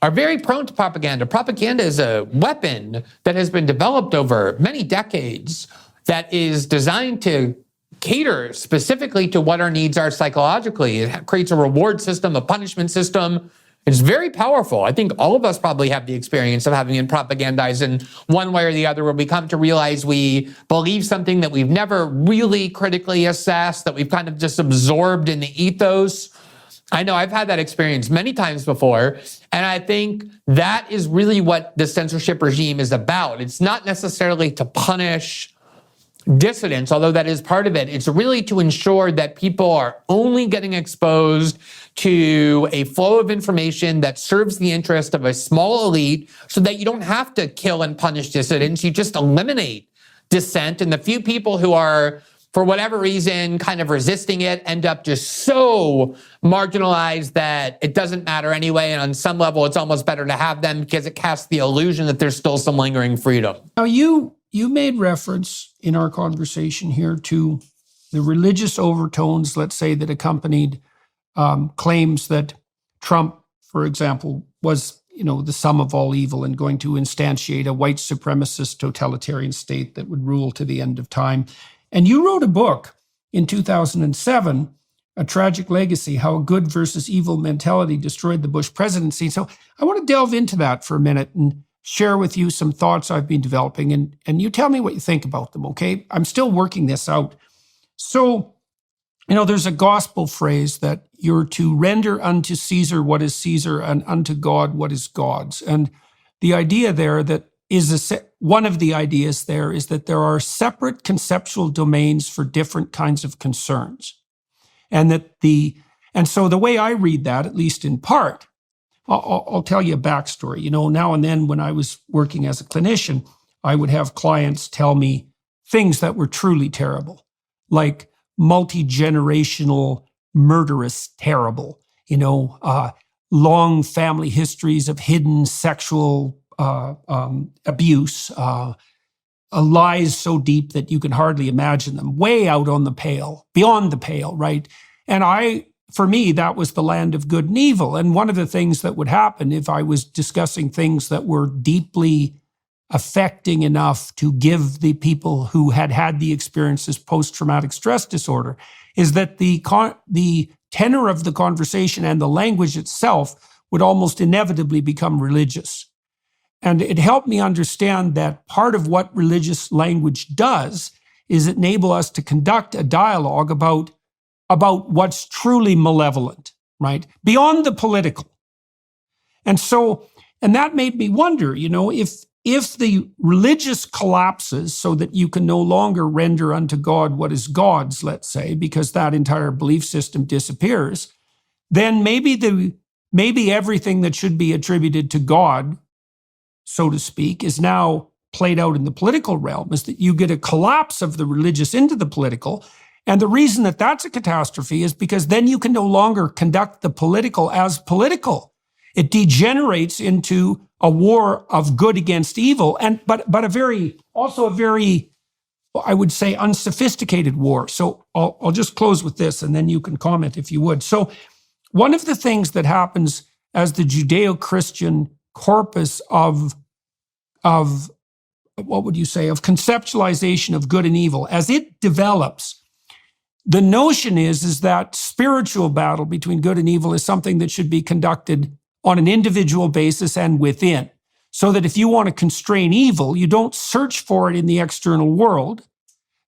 are very prone to propaganda. Propaganda is a weapon that has been developed over many decades that is designed to cater specifically to what our needs are psychologically. It creates a reward system, a punishment system. It's very powerful. I think all of us probably have the experience of having been propagandized in one way or the other, where we come to realize we believe something that we've never really critically assessed, that we've kind of just absorbed in the ethos. I know I've had that experience many times before, and I think that is really what the censorship regime is about. It's not necessarily to punish dissidents, although that is part of it, it's really to ensure that people are only getting exposed to a flow of information that serves the interest of a small elite so that you don't have to kill and punish dissidents. You just eliminate dissent, and the few people who are, for whatever reason, kind of resisting it end up just so marginalized that it doesn't matter anyway. And on some level, it's almost better to have them because it casts the illusion that there's still some lingering freedom. Now, you made reference in our conversation here to the religious overtones, let's say, that accompanied claims that Trump, for example, was, the sum of all evil and going to instantiate a white supremacist totalitarian state that would rule to the end of time. And you wrote a book in 2007, A Tragic Legacy, How a Good versus Evil Mentality Destroyed the Bush Presidency. So I want to delve into that for a minute and share with you some thoughts I've been developing, and you tell me what you think about them, okay? I'm still working this out. So, there's a gospel phrase that you're to render unto Caesar what is Caesar and unto God what is God's. And the idea there one of the ideas there is that there are separate conceptual domains for different kinds of concerns. And so the way I read that, at least in part, I'll tell you a backstory. Now and then when I was working as a clinician, I would have clients tell me things that were truly terrible, like multi-generational, murderous, terrible, long family histories of hidden sexual abuse, lies so deep that you can hardly imagine them, way out on the pale, beyond the pale, right? And for me, that was the land of good and evil. And one of the things that would happen if I was discussing things that were deeply affecting enough to give the people who had the experiences post-traumatic stress disorder is that the tenor of the conversation and the language itself would almost inevitably become religious. And it helped me understand that part of what religious language does is enable us to conduct a dialogue about what's truly malevolent, right? Beyond the political. And that made me wonder, if the religious collapses so that you can no longer render unto God what is God's, let's say, because that entire belief system disappears, then maybe everything that should be attributed to God, so to speak, is now played out in the political realm, is that you get a collapse of the religious into the political. And the reason that that's a catastrophe is because then you can no longer conduct the political as political. It degenerates into a war of good against evil, but a very, I would say, unsophisticated war. So I'll just close with this, and then you can comment if you would. So one of the things that happens as the Judeo-Christian corpus of what would you say, of conceptualization of good and evil, as it develops, the notion is that spiritual battle between good and evil is something that should be conducted on an individual basis and within. So that if you want to constrain evil, you don't search for it in the external world,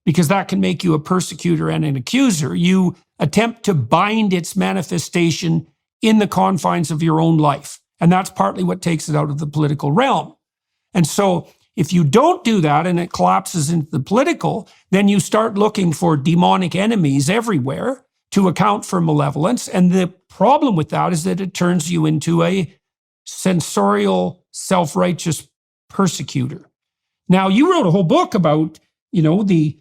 because that can make you a persecutor and an accuser. You attempt to bind its manifestation in the confines of your own life. And that's partly what takes it out of the political realm. And so if you don't do that and it collapses into the political, then you start looking for demonic enemies everywhere to account for malevolence. And the problem with that is that it turns you into a censorial, self-righteous persecutor. Now, you wrote a whole book about, the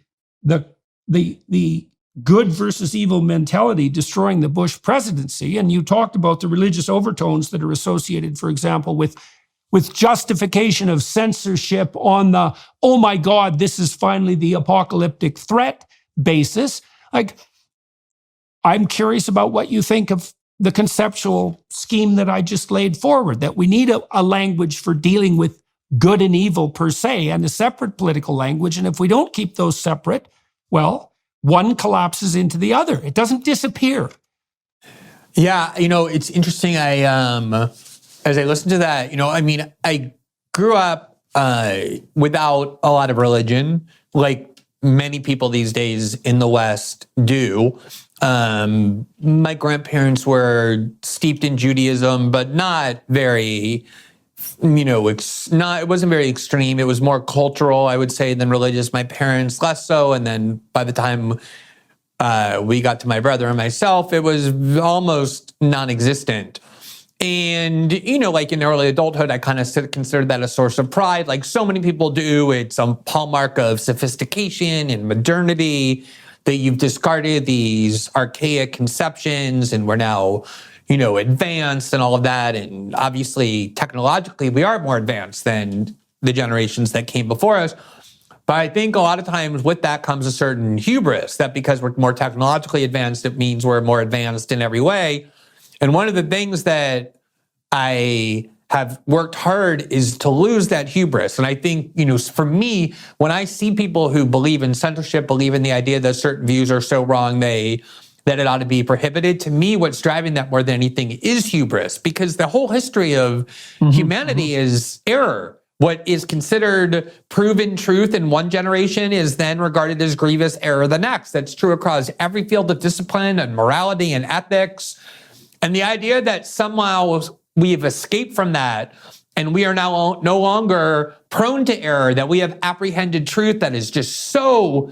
good versus evil mentality destroying the Bush presidency. And you talked about the religious overtones that are associated, for example, with justification of censorship on the, oh my God, this is finally the apocalyptic threat basis. I'm curious about what you think of the conceptual scheme that I just laid forward, that we need a language for dealing with good and evil per se, and a separate political language. And if we don't keep those separate, well, one collapses into the other. It doesn't disappear. Yeah, it's interesting. As I listen to that, I grew up without a lot of religion, like many people these days in the West do. My grandparents were steeped in Judaism, but not very it wasn't very extreme. It was more cultural, I would say, than religious. My parents less so. And then by the time we got to my brother and myself, it was almost non-existent. And, like in early adulthood, I kind of considered that a source of pride, like so many people do. It's a hallmark of sophistication and modernity that you've discarded these archaic conceptions and we're now, advanced and all of that. And obviously, technologically, we are more advanced than the generations that came before us. But I think a lot of times with that comes a certain hubris that because we're more technologically advanced, it means we're more advanced in every way. And one of the things that I have worked hard is to lose that hubris. And I think, for me, when I see people who believe in censorship, believe in the idea that certain views are so wrong, that it ought to be prohibited, to me, what's driving that more than anything is hubris, because the whole history of humanity is error. What is considered proven truth in one generation is then regarded as grievous error the next. That's true across every field of discipline and morality and ethics. And the idea that somehow we have escaped from that and we are now no longer prone to error, that we have apprehended truth that is just so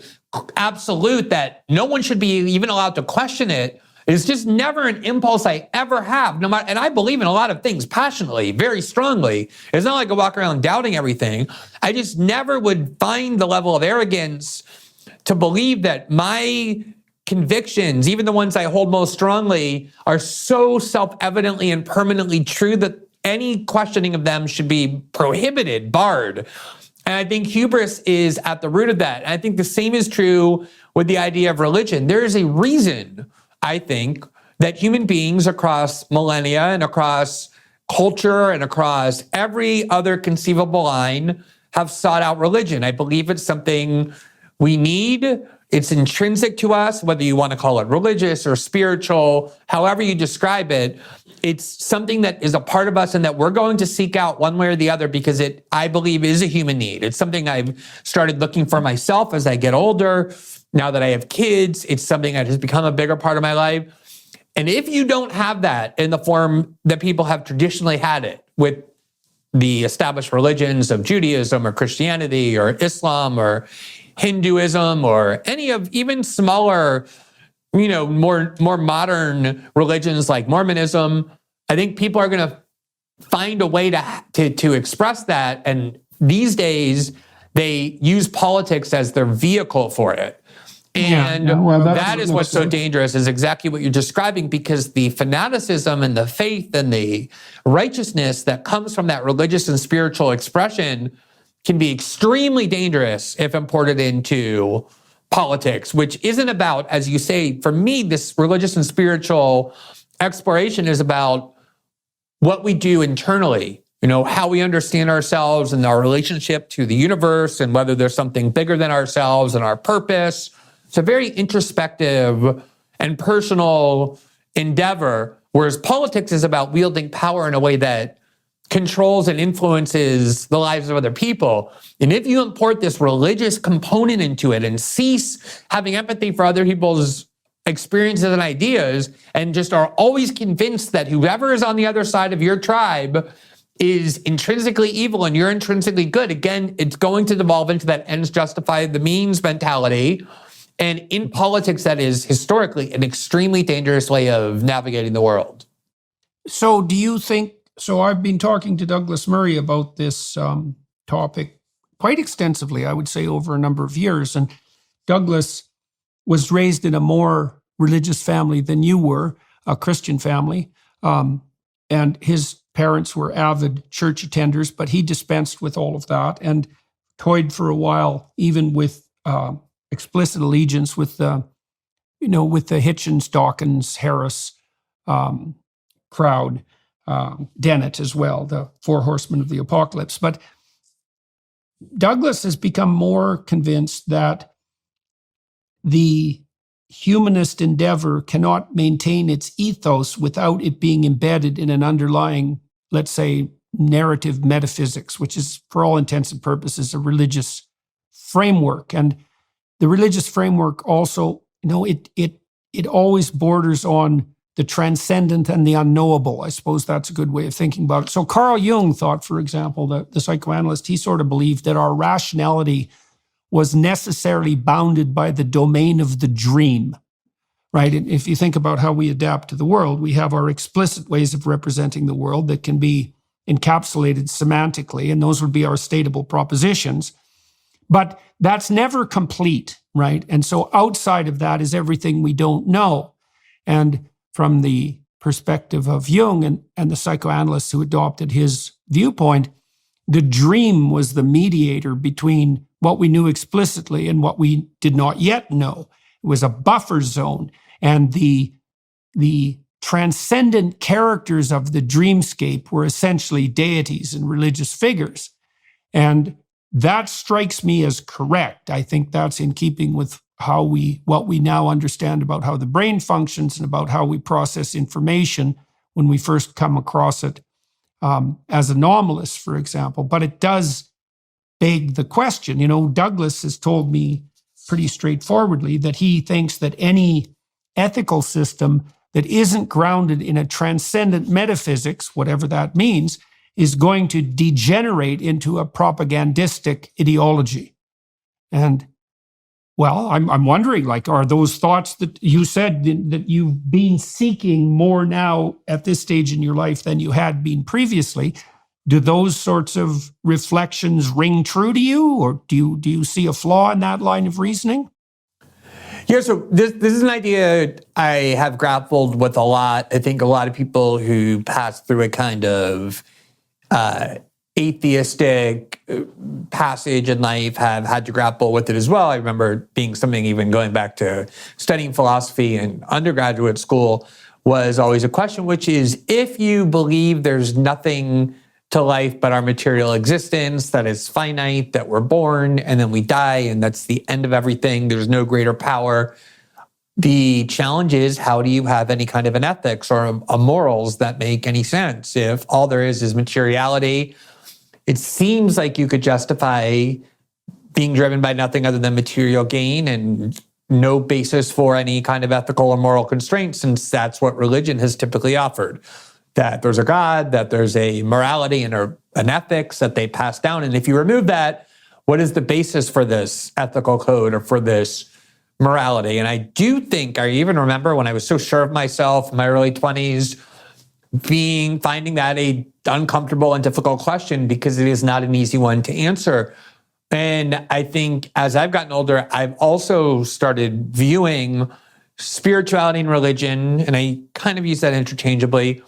absolute that no one should be even allowed to question it, is just never an impulse I ever have. No matter, and I believe in a lot of things passionately, very strongly. It's not like I walk around doubting everything. I just never would find the level of arrogance to believe that my convictions, even the ones I hold most strongly, are so self-evidently and permanently true that any questioning of them should be prohibited, barred. And I think hubris is at the root of that. And I think the same is true with the idea of religion. There is a reason, I think, that human beings across millennia and across culture and across every other conceivable line have sought out religion. I believe it's something we need. It's intrinsic to us, whether you want to call it religious or spiritual, however you describe it. It's something that is a part of us and that we're going to seek out one way or the other because it, I believe, is a human need. It's something I've started looking for myself as I get older. Now that I have kids, it's something that has become a bigger part of my life. And if you don't have that in the form that people have traditionally had it with the established religions of Judaism or Christianity or Islam or Hinduism or any of even smaller, more modern religions like Mormonism, I think people are going to find a way to express that. And these days, they use politics as their vehicle for it. And that is what's so dangerous, is exactly what you're describing, because the fanaticism and the faith and the righteousness that comes from that religious and spiritual expression can be extremely dangerous if imported into politics, which isn't about, as you say, for me, this religious and spiritual exploration is about what we do internally, how we understand ourselves and our relationship to the universe and whether there's something bigger than ourselves and our purpose. It's a very introspective and personal endeavor, whereas politics is about wielding power in a way that controls and influences the lives of other people. And if you import this religious component into it and cease having empathy for other people's experiences and ideas and just are always convinced that whoever is on the other side of your tribe is intrinsically evil and you're intrinsically good, again, it's going to devolve into that ends justify the means mentality. And in politics, that is historically an extremely dangerous way of navigating the world. So do you think, so I've been talking to Douglas Murray about this topic quite extensively, I would say over a number of years. And Douglas was raised in a more religious family than you were, a Christian family. And his parents were avid church attenders, but he dispensed with all of that and toyed for a while, even with explicit allegiance with the Hitchens, Dawkins, Harris crowd, Dennett as well, the Four Horsemen of the Apocalypse. But Douglas has become more convinced that the humanist endeavor cannot maintain its ethos without it being embedded in an underlying, let's say, narrative metaphysics, which is, for all intents and purposes, a religious framework. And the religious framework also, it always borders on the transcendent and the unknowable. I suppose that's a good way of thinking about it. So Carl Jung thought, for example, the psychoanalyst, he sort of believed that our rationality was necessarily bounded by the domain of the dream, right? And if you think about how we adapt to the world, we have our explicit ways of representing the world that can be encapsulated semantically, and those would be our stateable propositions. But that's never complete, right? And so outside of that is everything we don't know. And from the perspective of Jung and the psychoanalysts who adopted his viewpoint, the dream was the mediator between what we knew explicitly and what we did not yet know. It was a buffer zone. And the transcendent characters of the dreamscape were essentially deities and religious figures. And that strikes me as correct. I think that's in keeping with what we now understand about how the brain functions and about how we process information when we first come across it as anomalous, for example. But it does beg the question. Douglas has told me pretty straightforwardly that he thinks that any ethical system that isn't grounded in a transcendent metaphysics, whatever that means, is going to degenerate into a propagandistic ideology. And well, I'm wondering, are those thoughts that you said that you've been seeking more now at this stage in your life than you had been previously, do those sorts of reflections ring true to you, or do you see a flaw in that line of reasoning? Yeah, so this is an idea I have grappled with a lot. I think a lot of people who pass through a kind of atheistic passage in life have had to grapple with it as well. I remember being something, even going back to studying philosophy in undergraduate school, was always a question, which is, if you believe there's nothing to life but our material existence, that is finite, that we're born and then we die and that's the end of everything, there's no greater power. The challenge is, how do you have any kind of an ethics or a morals that make any sense if all there is materiality? It seems like you could justify being driven by nothing other than material gain and no basis for any kind of ethical or moral constraints, since that's what religion has typically offered. That there's a God, that there's a morality and an ethics that they pass down. And if you remove that, what is the basis for this ethical code or for this morality? And I do think, I even remember when I was so sure of myself in my early 20s, finding that a uncomfortable and difficult question, because it is not an easy one to answer. And I think as I've gotten older, I've also started viewing spirituality and religion, and I kind of use that interchangeably,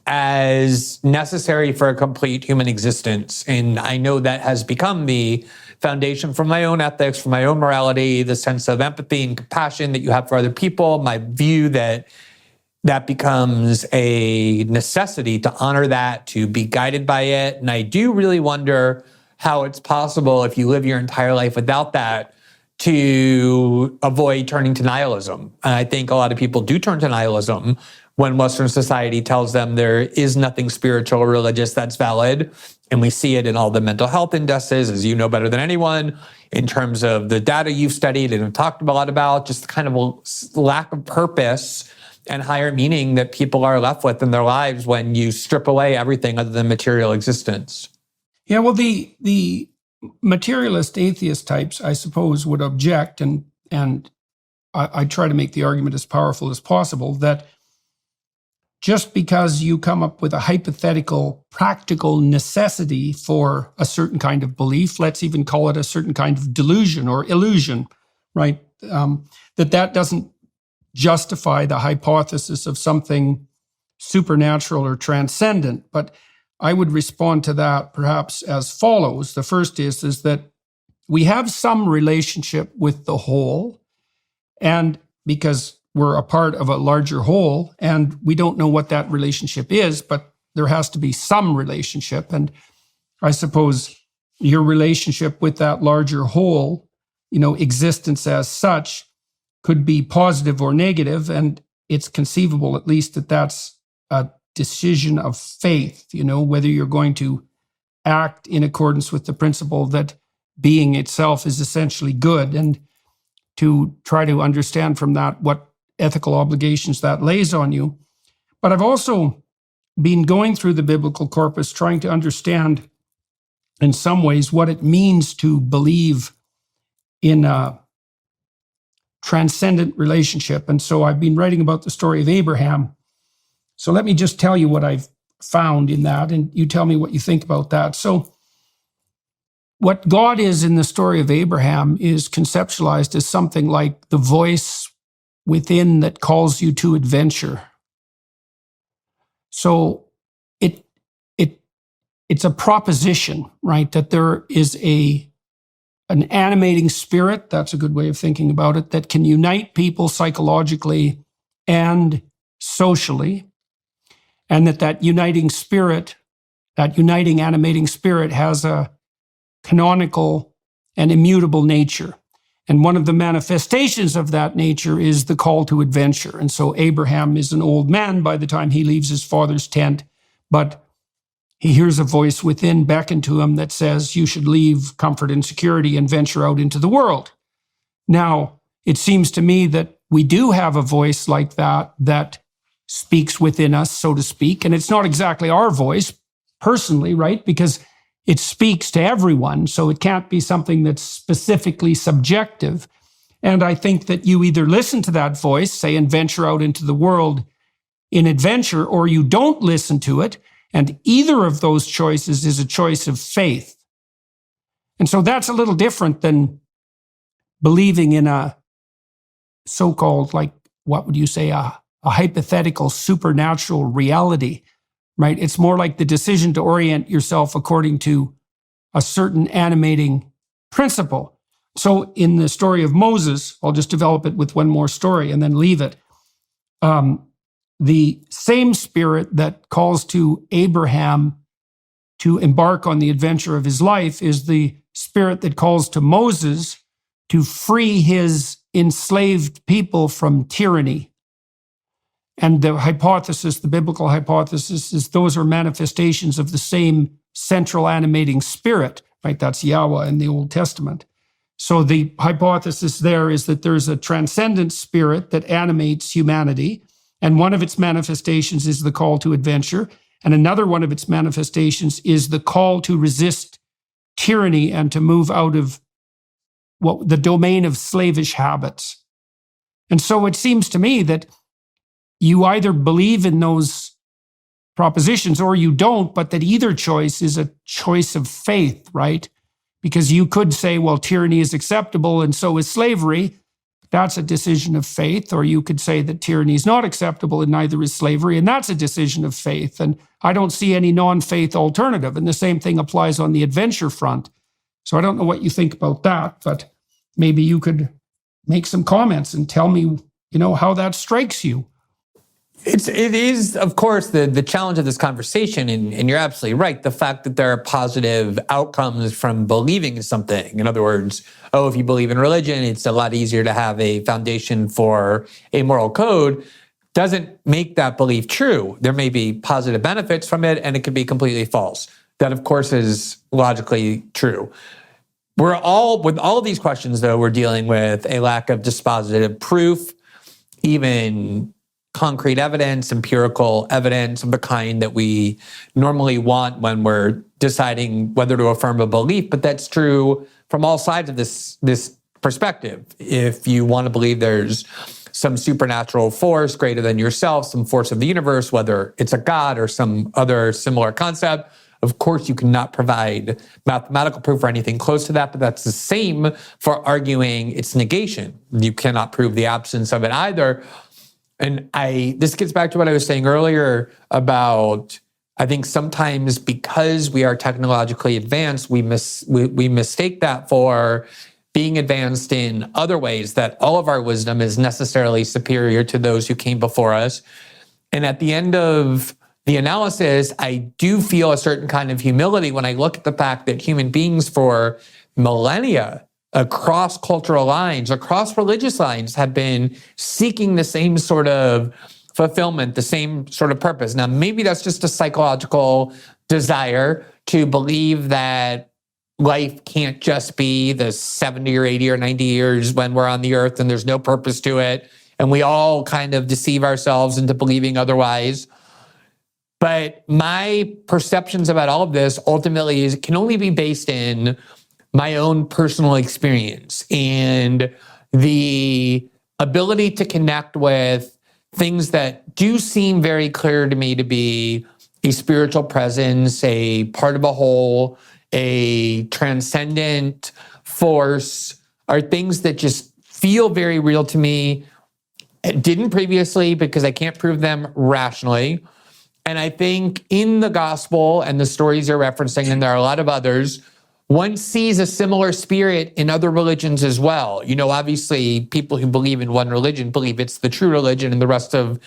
as necessary for a complete human existence. And I know that has become the foundation for my own ethics, for my own morality, the sense of empathy and compassion that you have for other people, my view that becomes a necessity to honor that, to be guided by it. And I do really wonder how it's possible, if you live your entire life without that, to avoid turning to nihilism. And I think a lot of people do turn to nihilism when Western society tells them there is nothing spiritual or religious that's valid. And we see it in all the mental health indices, as you know better than anyone, in terms of the data you've studied and have talked a lot about, just kind of a lack of purpose and higher meaning that people are left with in their lives when you strip away everything other than material existence. Yeah, well, the materialist atheist types, I suppose, would object, and I try to make the argument as powerful as possible, that just because you come up with a hypothetical, practical necessity for a certain kind of belief, let's even call it a certain kind of delusion or illusion, right? That doesn't justify the hypothesis of something supernatural or transcendent. But I would respond to that perhaps as follows. The first is that we have some relationship with the whole, and because we're a part of a larger whole, and we don't know what that relationship is, but there has to be some relationship. And I suppose your relationship with that larger whole, existence as such, could be positive or negative, and it's conceivable at least that that's a decision of faith, whether you're going to act in accordance with the principle that being itself is essentially good, and to try to understand from that what ethical obligations that lays on you. But I've also been going through the biblical corpus, trying to understand in some ways what it means to believe in a transcendent relationship. And so I've been writing about the story of Abraham. So let me just tell you what I've found in that, and you tell me what you think about that. So what God is in the story of Abraham is conceptualized as something like the voice within that calls you to adventure. So it's a proposition, right? That there is an animating spirit, that's a good way of thinking about it, that can unite people psychologically and socially. And that uniting spirit, that uniting animating spirit has a canonical and immutable nature. And one of the manifestations of that nature is the call to adventure. And so Abraham is an old man by the time he leaves his father's tent, but he hears a voice within beckon to him that says, you should leave comfort and security and venture out into the world. Now, it seems to me that we do have a voice like that speaks within us, so to speak. And it's not exactly our voice personally, right? Because it speaks to everyone. So it can't be something that's specifically subjective. And I think that you either listen to that voice, say, and venture out into the world in adventure, or you don't listen to it. And either of those choices is a choice of faith. And so that's a little different than believing in a so-called, like, what would you say, a hypothetical supernatural reality, right? It's more like the decision to orient yourself according to a certain animating principle. So in the story of Moses, I'll just develop it with one more story and then leave it. The same spirit that calls to Abraham to embark on the adventure of his life is the spirit that calls to Moses to free his enslaved people from tyranny. And the hypothesis, the biblical hypothesis, is those are manifestations of the same central animating spirit, right? That's Yahweh in the Old Testament. So the hypothesis there is that there's a transcendent spirit that animates humanity, and one of its manifestations is the call to adventure, and another one of its manifestations is the call to resist tyranny and to move out of the domain of slavish habits. And so it seems to me that you either believe in those propositions or you don't, but that either choice is a choice of faith, right? Because you could say, well, tyranny is acceptable and so is slavery. That's a decision of faith. Or you could say that tyranny is not acceptable and neither is slavery, and that's a decision of faith. And I don't see any non-faith alternative. And the same thing applies on the adventure front. So I don't know what you think about that, but maybe you could make some comments and tell me, how that strikes you. It is, of course, the challenge of this conversation, and you're absolutely right, the fact that there are positive outcomes from believing in something. In other words, if you believe in religion, it's a lot easier to have a foundation for a moral code, doesn't make that belief true. There may be positive benefits from it, and it could be completely false. That, of course, is logically true. With all of these questions, though, we're dealing with a lack of dispositive proof, even concrete evidence, empirical evidence of the kind that we normally want when we're deciding whether to affirm a belief. But that's true from all sides of this perspective. If you want to believe there's some supernatural force greater than yourself, some force of the universe, whether it's a god or some other similar concept, of course you cannot provide mathematical proof or anything close to that, but that's the same for arguing its negation. You cannot prove the absence of it either. And this gets back to what I was saying earlier about, I think sometimes because we are technologically advanced, we mistake that for being advanced in other ways, that all of our wisdom is necessarily superior to those who came before us. And at the end of the analysis, I do feel a certain kind of humility when I look at the fact that human beings for millennia, across cultural lines, across religious lines, have been seeking the same sort of fulfillment, the same sort of purpose. Now, maybe that's just a psychological desire to believe that life can't just be the 70 or 80 or 90 years when we're on the earth and there's no purpose to it, and we all kind of deceive ourselves into believing otherwise. But my perceptions about all of this ultimately can only be based in my own personal experience and the ability to connect with things that do seem very clear to me to be a spiritual presence, a part of a whole, a transcendent force, are things that just feel very real to me. It didn't previously because I can't prove them rationally. And I think in the gospel and the stories you're referencing, and there are a lot of others, one sees a similar spirit in other religions as well. You know, obviously, people who believe in one religion believe it's the true religion, and the rest of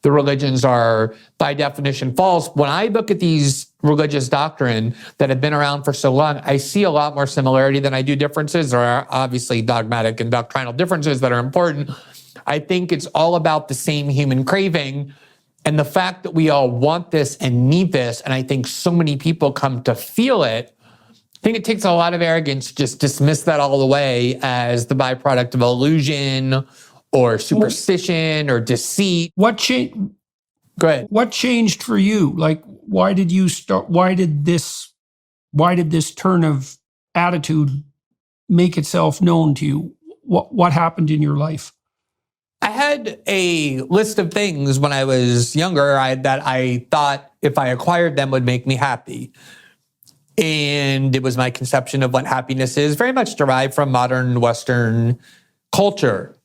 the religions are, by definition, false. When I look at these religious doctrine that have been around for so long, I see a lot more similarity than I do differences. There are obviously dogmatic and doctrinal differences that are important. I think it's all about the same human craving. And the fact that we all want this and need this, and I think so many people come to feel it, I think it takes a lot of arrogance to just dismiss that all the way as the byproduct of illusion or superstition or deceit. What changed? Go ahead. What changed for you? Like, why did you start? Why did this turn of attitude make itself known to you? What happened in your life? I had a list of things when I was younger that I thought if I acquired them would make me happy. And it was my conception of what happiness is, very much derived from modern Western culture.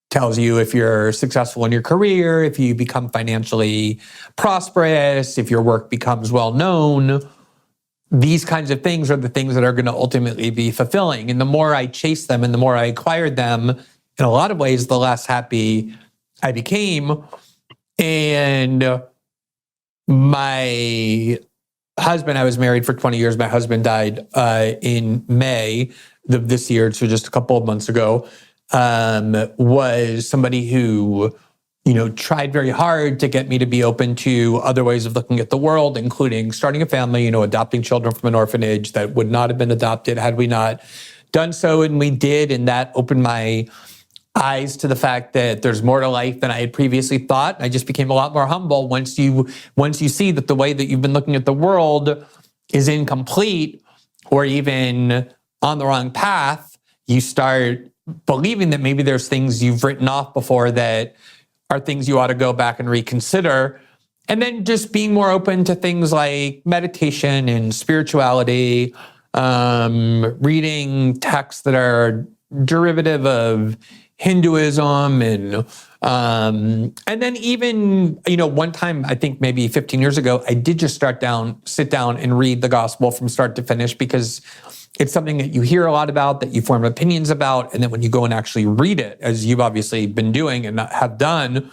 Tells you if you're successful in your career, if you become financially prosperous, if your work becomes well known. These kinds of things are the things that are going to ultimately be fulfilling. And the more I chased them and the more I acquired them, in a lot of ways, the less happy I became. And my husband, I was married for 20 years. My husband died in May of this year, so just a couple of months ago, was somebody who, tried very hard to get me to be open to other ways of looking at the world, including starting a family, adopting children from an orphanage that would not have been adopted had we not done so. And we did, and that opened my eyes to the fact that there's more to life than I had previously thought. I just became a lot more humble once you see that the way that you've been looking at the world is incomplete or even on the wrong path. You start believing that maybe there's things you've written off before that are things you ought to go back and reconsider. And then just being more open to things like meditation and spirituality, reading texts that are derivative of Hinduism and then even, one time, I think maybe 15 years ago, I did just sit down and read the gospel from start to finish because it's something that you hear a lot about, that you form opinions about. And then when you go and actually read it, as you've obviously been doing and have done,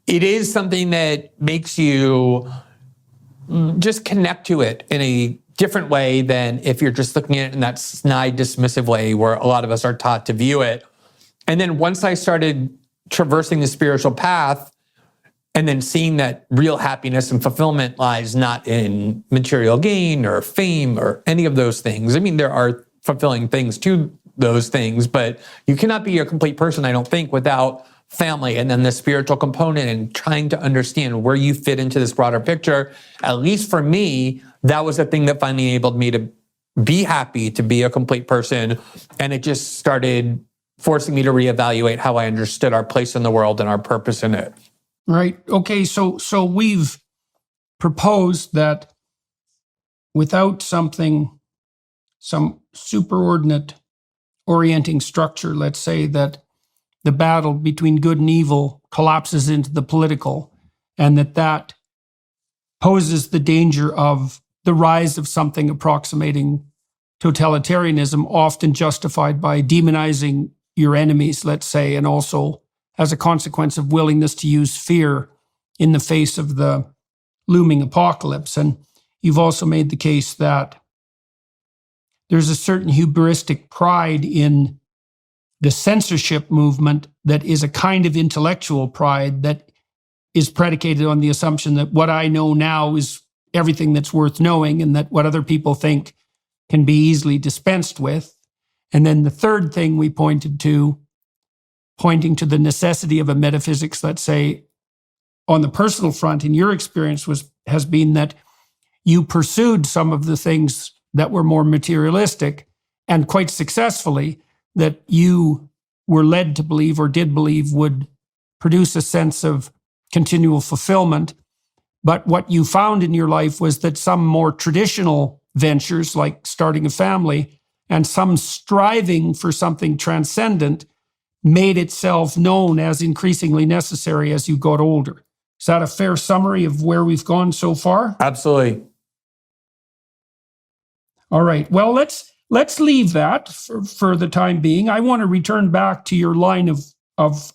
it is something that makes you just connect to it in a different way than if you're just looking at it in that snide, dismissive way where a lot of us are taught to view it. And then once I started traversing the spiritual path and then seeing that real happiness and fulfillment lies not in material gain or fame or any of those things. I mean, there are fulfilling things to those things, but you cannot be a complete person, I don't think, without family and then the spiritual component and trying to understand where you fit into this broader picture. At least for me, that was the thing that finally enabled me to be happy, to be a complete person. And it just started forcing me to reevaluate how I understood our place in the world and our purpose in it. Right. Okay. So we've proposed that without some superordinate orienting structure, let's say that the battle between good and evil collapses into the political, and that poses the danger of the rise of something approximating totalitarianism, often justified by demonizing your enemies, let's say, and also as a consequence of willingness to use fear in the face of the looming apocalypse. And you've also made the case that there's a certain hubristic pride in the censorship movement that is a kind of intellectual pride that is predicated on the assumption that what I know now is everything that's worth knowing and that what other people think can be easily dispensed with. And then the third thing we pointed to, pointing to the necessity of a metaphysics, let's say, on the personal front, in your experience, has been that you pursued some of the things that were more materialistic, and quite successfully, that you were led to believe or did believe would produce a sense of continual fulfillment. But what you found in your life was that some more traditional ventures, like starting a family, and some striving for something transcendent, made itself known as increasingly necessary as you got older. Is that a fair summary of where we've gone so far? Absolutely. All right. Well, let's leave that for the time being. I want to return back to your line of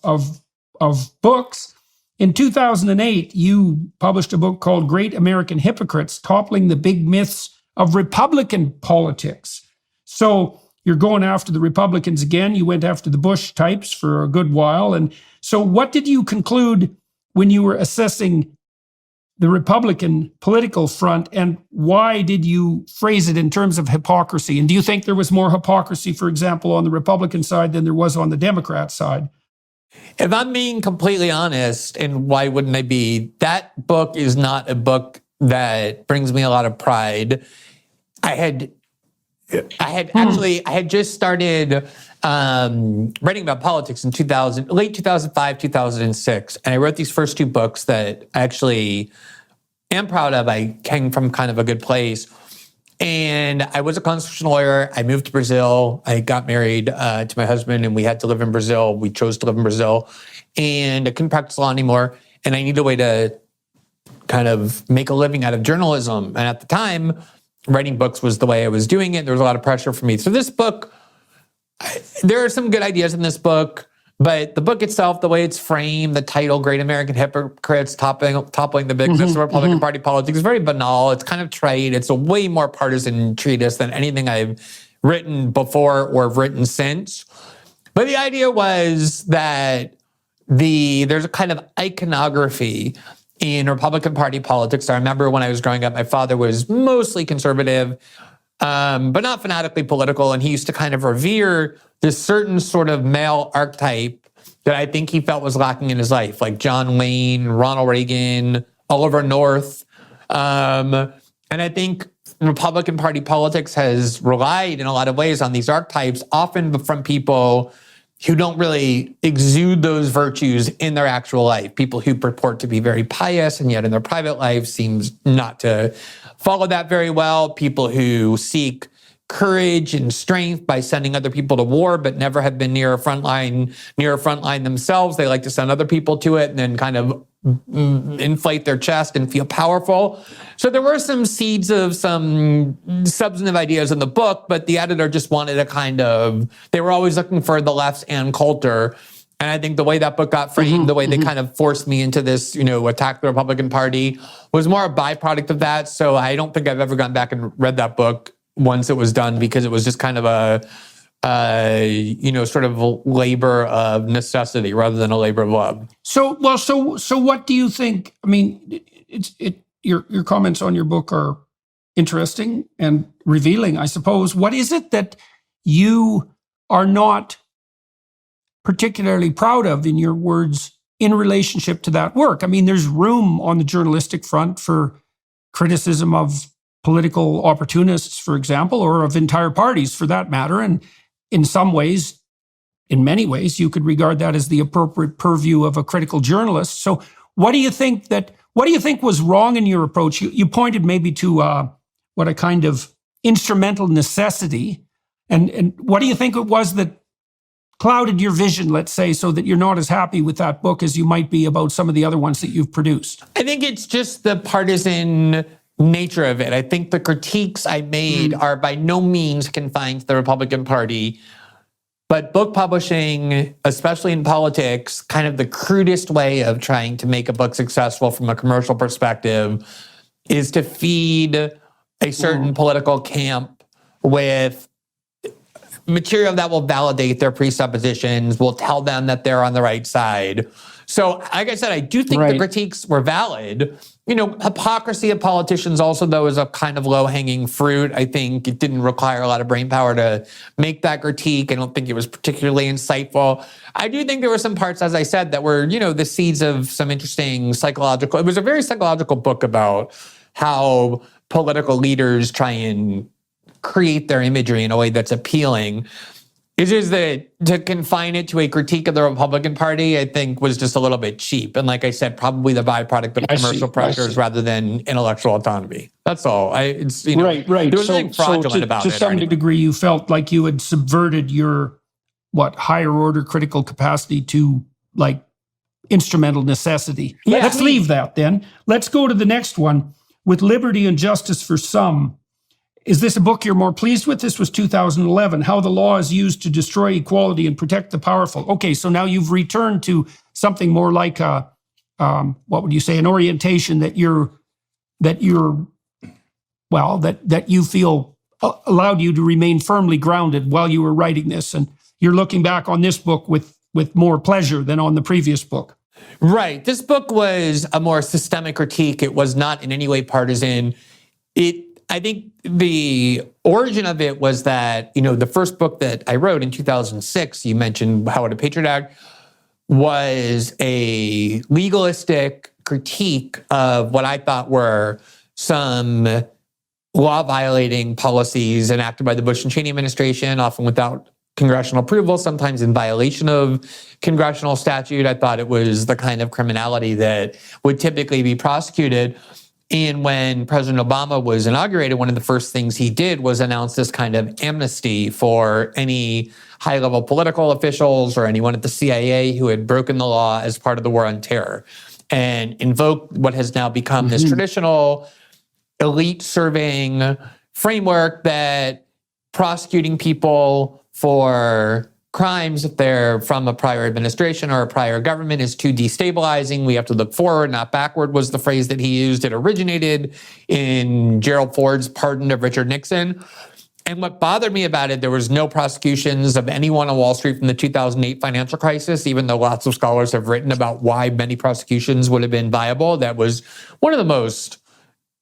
books. In 2008, you published a book called Great American Hypocrites, Toppling the Big Myths of Republican Politics. So you're going after the Republicans again. You went after the Bush types for a good while. And so what did you conclude when you were assessing the Republican political front, and why did you phrase it in terms of hypocrisy? And do you think there was more hypocrisy, for example, on the Republican side than there was on the Democrat side? If I'm being completely honest, and why wouldn't I be, that book is not a book that brings me a lot of pride. I had just started writing about politics in late 2005, 2006. And I wrote these first two books that I actually am proud of. I came from kind of a good place. And I was a constitutional lawyer. I moved to Brazil. I got married to my husband, and we had to live in Brazil. We chose to live in Brazil. And I couldn't practice law anymore. And I needed a way to kind of make a living out of journalism. And at the time, writing books was the way I was doing it. There was a lot of pressure for me. So this book, there are some good ideas in this book, but the book itself, the way it's framed, the title, Great American Hypocrites, Toppling the Big Myths of Republican Party Politics, is very banal. It's kind of trite. It's a way more partisan treatise than anything I've written before or have written since. But the idea was that there's a kind of iconography in Republican Party politics. I remember when I was growing up, my father was mostly conservative, but not fanatically political. And he used to kind of revere this certain sort of male archetype that I think he felt was lacking in his life, like John Wayne, Ronald Reagan, Oliver North. And I think Republican Party politics has relied in a lot of ways on these archetypes, often from people who don't really exude those virtues in their actual life. People who purport to be very pious and yet in their private life seems not to follow that very well. People who seek courage and strength by sending other people to war, but never have been near a front line themselves. They like to send other people to it and then kind of inflate their chest and feel powerful. So there were some seeds of some substantive ideas in the book, but the editor just wanted they were always looking for the left's Ann Coulter. And I think the way that book got framed, the way they kind of forced me into this, attack the Republican Party, was more a byproduct of that. So I don't think I've ever gone back and read that book once it was done, because it was just kind of a sort of a labor of necessity rather than a labor of love. So what do you think? I mean, your comments on your book are interesting and revealing, I suppose. What is it that you are not particularly proud of, in your words, in relationship to that work? I mean, there's room on the journalistic front for criticism of political opportunists, for example, or of entire parties for that matter. And in many ways, you could regard that as the appropriate purview of a critical journalist. So what do you think was wrong in your approach? You pointed maybe to a kind of instrumental necessity. And what do you think it was that clouded your vision, let's say, so that you're not as happy with that book as you might be about some of the other ones that you've produced? I think it's just the partisan nature of it. I think the critiques I made are by no means confined to the Republican Party, but book publishing, especially in politics, kind of the crudest way of trying to make a book successful from a commercial perspective is to feed a certain political camp with material that will validate their presuppositions, will tell them that they're on the right side. So, like I said, I do think the critiques were valid. hypocrisy of politicians also, though, is a kind of low-hanging fruit. I think it didn't require a lot of brain power to make that critique. I don't think it was particularly insightful. I do think there were some parts, as I said, that were, the seeds of some interesting psychological. It was a very psychological book about how political leaders try and create their imagery in a way that's appealing. It's just that to confine it to a critique of the Republican Party, I think, was just a little bit cheap. And like I said, probably the byproduct of commercial pressures rather than intellectual autonomy. That's all. Right. There was nothing fraudulent about it. To some degree, you felt like you had subverted your, higher order critical capacity to, instrumental necessity. Yeah. Let's leave that then. Let's go to the next one. With Liberty and Justice for Some. Is this a book you're more pleased with? This was 2011. How the law is used to destroy equality and protect the powerful. Okay, so now you've returned to something more like a, what would you say, an orientation that you feel allowed you to remain firmly grounded while you were writing this, and you're looking back on this book with more pleasure than on the previous book. Right. This book was a more systemic critique. It was not in any way partisan. I think the origin of it was that, the first book that I wrote in 2006, you mentioned How Would a Patriot Act, was a legalistic critique of what I thought were some law-violating policies enacted by the Bush and Cheney administration, often without congressional approval, sometimes in violation of congressional statute. I thought it was the kind of criminality that would typically be prosecuted. And when President Obama was inaugurated, one of the first things he did was announce this kind of amnesty for any high-level political officials or anyone at the CIA who had broken the law as part of the war on terror, and invoke what has now become this traditional elite-serving framework that prosecuting people for crimes, if they're from a prior administration or a prior government, is too destabilizing. We have to look forward, not backward, was the phrase that he used. It originated in Gerald Ford's pardon of Richard Nixon. And what bothered me about it, there was no prosecutions of anyone on Wall Street from the 2008 financial crisis, even though lots of scholars have written about why many prosecutions would have been viable. That was one of the most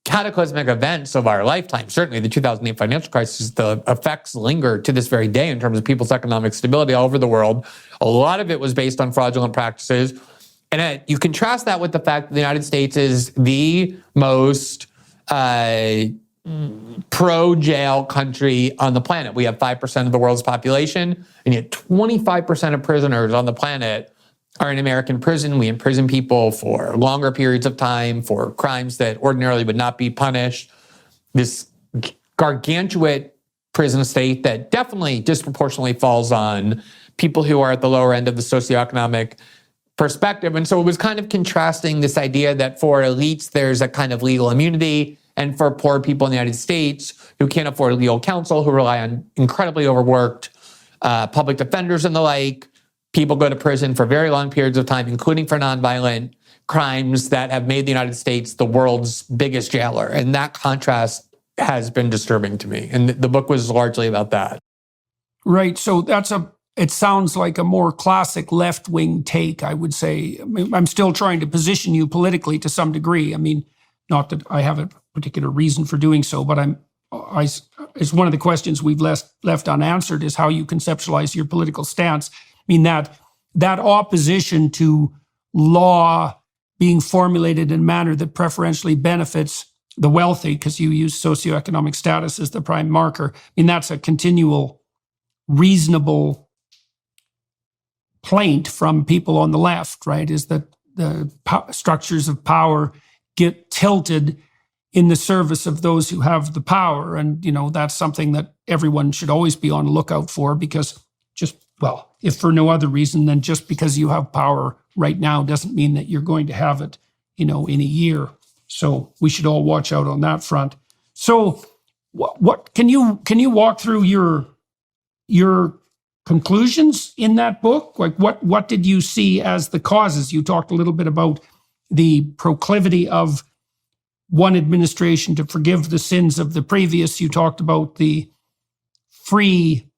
cataclysmic events of our lifetime. Certainly the 2008 financial crisis, the effects linger to this very day in terms of people's economic stability all over the world. A lot of it was based on fraudulent practices. And you contrast that with the fact that the United States is the most pro-jail country on the planet. We have 5% of the world's population, and yet 25% of prisoners on the planet are in American prison. We imprison people for longer periods of time for crimes that ordinarily would not be punished. This gargantuan prison state that definitely disproportionately falls on people who are at the lower end of the socioeconomic perspective. And so it was kind of contrasting this idea that for elites, there's a kind of legal immunity, and for poor people in the United States who can't afford legal counsel, who rely on incredibly overworked public defenders and the like, people go to prison for very long periods of time, including for nonviolent crimes that have made the United States the world's biggest jailer. And that contrast has been disturbing to me. And the book was largely about that. Right. So it sounds like a more classic left-wing take, I would say. I mean, I'm still trying to position you politically to some degree. I mean, not that I have a particular reason for doing so, but it's one of the questions we've left unanswered is how you conceptualize your political stance. I mean, that opposition to law being formulated in a manner that preferentially benefits the wealthy, because you use socioeconomic status as the prime marker. I mean, that's a continual, reasonable plaint from people on the left, right? Is that the structures of power get tilted in the service of those who have the power. And, that's something that everyone should always be on the lookout for, because if for no other reason than just because you have power right now doesn't mean that you're going to have it, in a year. So we should all watch out on that front. So what can you walk through your conclusions in that book? Like what did you see as the causes? You talked a little bit about the proclivity of one administration to forgive the sins of the previous. You talked about the free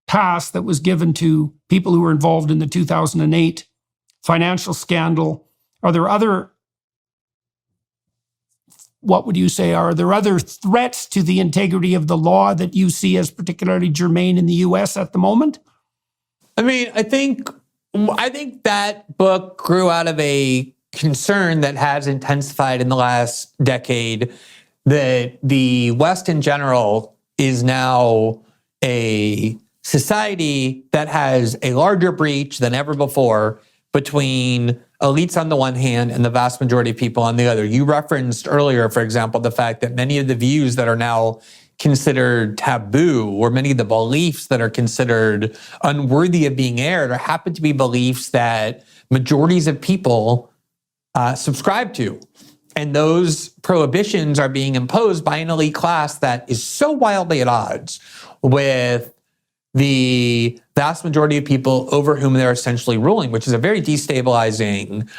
pass that was given to people who were involved in the 2008 financial scandal. Are there other what would you say? Are there other threats to the integrity of the law that you see as particularly germane in the US at the moment? I mean, I think that book grew out of a concern that has intensified in the last decade that the West in general is now a society that has a larger breach than ever before between elites on the one hand and the vast majority of people on the other. You referenced earlier, for example, the fact that many of the views that are now considered taboo, or many of the beliefs that are considered unworthy of being aired, or happen to be beliefs that majorities of people subscribe to. And those prohibitions are being imposed by an elite class that is so wildly at odds with the vast majority of people over whom they're essentially ruling, which is a very destabilizing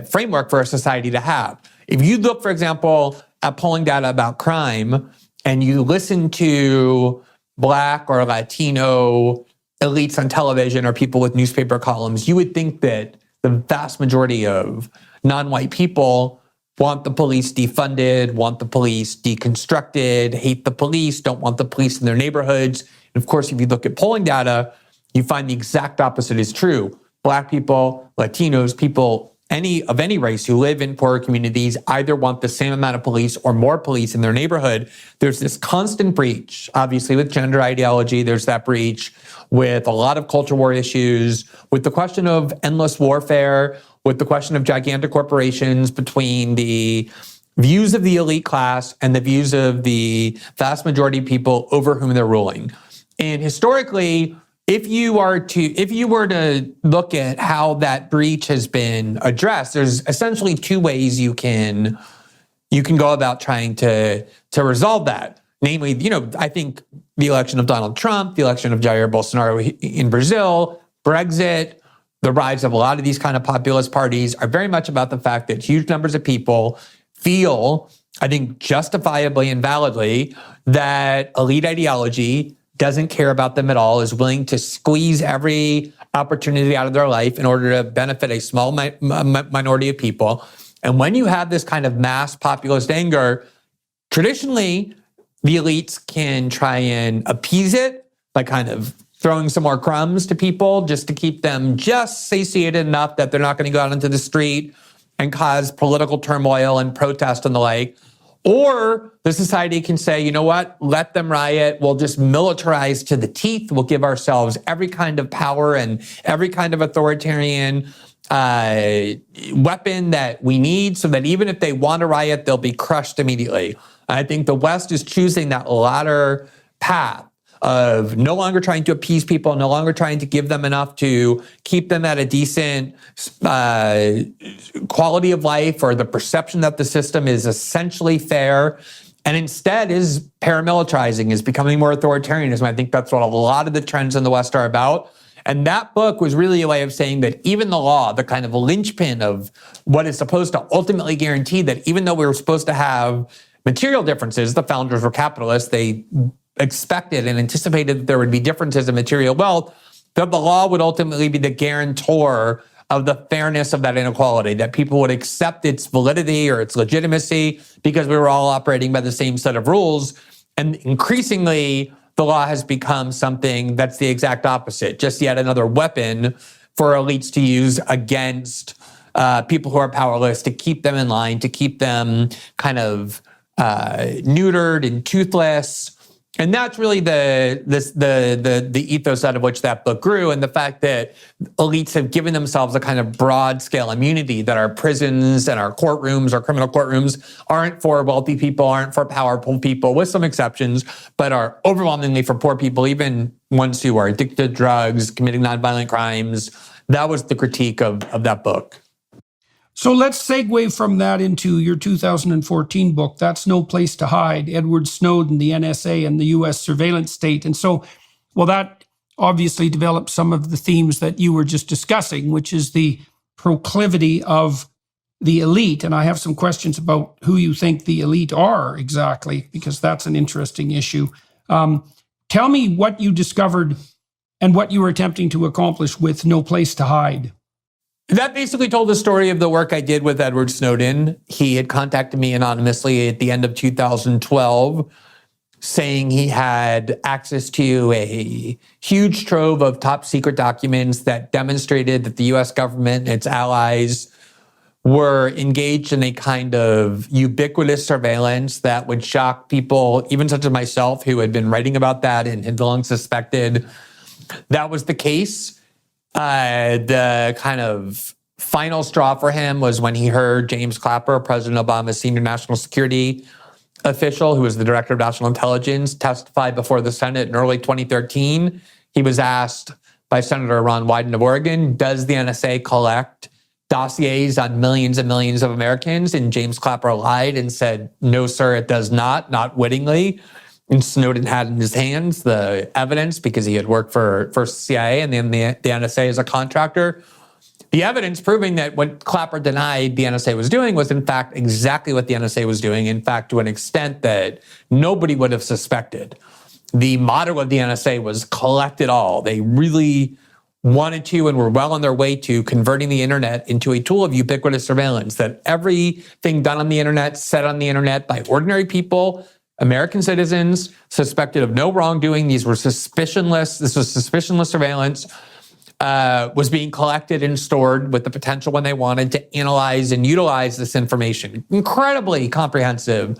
framework for a society to have. If you look, for example, at polling data about crime, and you listen to Black or Latino elites on television or people with newspaper columns, you would think that the vast majority of non-white people want the police defunded, want the police deconstructed, hate the police, don't want the police in their neighborhoods. And of course, if you look at polling data, you find the exact opposite is true. Black people, Latinos, people of any race who live in poorer communities either want the same amount of police or more police in their neighborhood. There's this constant breach, obviously, with gender ideology. There's that breach with a lot of culture war issues, with the question of endless warfare, with the question of gigantic corporations, between the views of the elite class and the views of the vast majority of people over whom they're ruling. And historically, if you were to look at how that breach has been addressed, there's essentially two ways you can go about trying to resolve that. Namely, I think the election of Donald Trump, the election of Jair Bolsonaro in Brazil, Brexit, the rise of a lot of these kind of populist parties are very much about the fact that huge numbers of people feel, I think justifiably and validly, that elite ideology doesn't care about them at all, is willing to squeeze every opportunity out of their life in order to benefit a small minority of people. And when you have this kind of mass populist anger, traditionally, the elites can try and appease it by kind of throwing some more crumbs to people just to keep them just satiated enough that they're not going to go out into the street and cause political turmoil and protest and the like. Or the society can say, you know what, let them riot. We'll just militarize to the teeth. We'll give ourselves every kind of power and every kind of authoritarian weapon that we need so that even if they want to riot, they'll be crushed immediately. I think the West is choosing that latter path of no longer trying to appease people, no longer trying to give them enough to keep them at a decent quality of life or the perception that the system is essentially fair, and instead is paramilitarizing, is becoming more authoritarianism. I think that's what a lot of the trends in the West are about. And that book was really a way of saying that even the law, the kind of linchpin of what is supposed to ultimately guarantee that even though we were supposed to have material differences, the founders were capitalists, they expected and anticipated that there would be differences in material wealth, that the law would ultimately be the guarantor of the fairness of that inequality, that people would accept its validity or its legitimacy because we were all operating by the same set of rules. And increasingly, the law has become something that's the exact opposite, just yet another weapon for elites to use against people who are powerless, to keep them in line, to keep them kind of neutered and toothless. And that's really the ethos out of which that book grew, and the fact that elites have given themselves a kind of broad scale immunity, that our prisons and our courtrooms, our criminal courtrooms, aren't for wealthy people, aren't for powerful people, with some exceptions, but are overwhelmingly for poor people, even ones who are addicted to drugs, committing nonviolent crimes. That was the critique of that book. So let's segue from that into your 2014 book, That's No Place to Hide, Edward Snowden, the NSA, and the U.S. surveillance state. And so, well, that obviously develops some of the themes that you were just discussing, which is the proclivity of the elite. And I have some questions about who you think the elite are exactly, because that's an interesting issue. Tell me what you discovered and what you were attempting to accomplish with No Place to Hide. That basically told the story of the work I did with Edward Snowden. He had contacted me anonymously at the end of 2012, saying he had access to a huge trove of top secret documents that demonstrated that the US government and its allies were engaged in a kind of ubiquitous surveillance that would shock people, even such as myself, who had been writing about that and had long suspected that was the case. The kind of final straw for him was when he heard James Clapper, President Obama's senior national security official, who was the director of national intelligence, testify before the Senate in early 2013. He was asked by Senator Ron Wyden of Oregon, does the NSA collect dossiers on millions and millions of Americans? And James Clapper lied and said, no, sir, it does not wittingly. And Snowden had in his hands the evidence because he had worked for CIA and then the NSA as a contractor. The evidence proving that what Clapper denied the NSA was doing was, in fact, exactly what the NSA was doing, in fact, to an extent that nobody would have suspected. The motto of the NSA was collect it all. They really wanted to and were well on their way to converting the internet into a tool of ubiquitous surveillance, that everything done on the internet, said on the internet by ordinary people, American citizens, suspected of no wrongdoing. This was suspicionless surveillance, was being collected and stored with the potential when they wanted to analyze and utilize this information. Incredibly comprehensive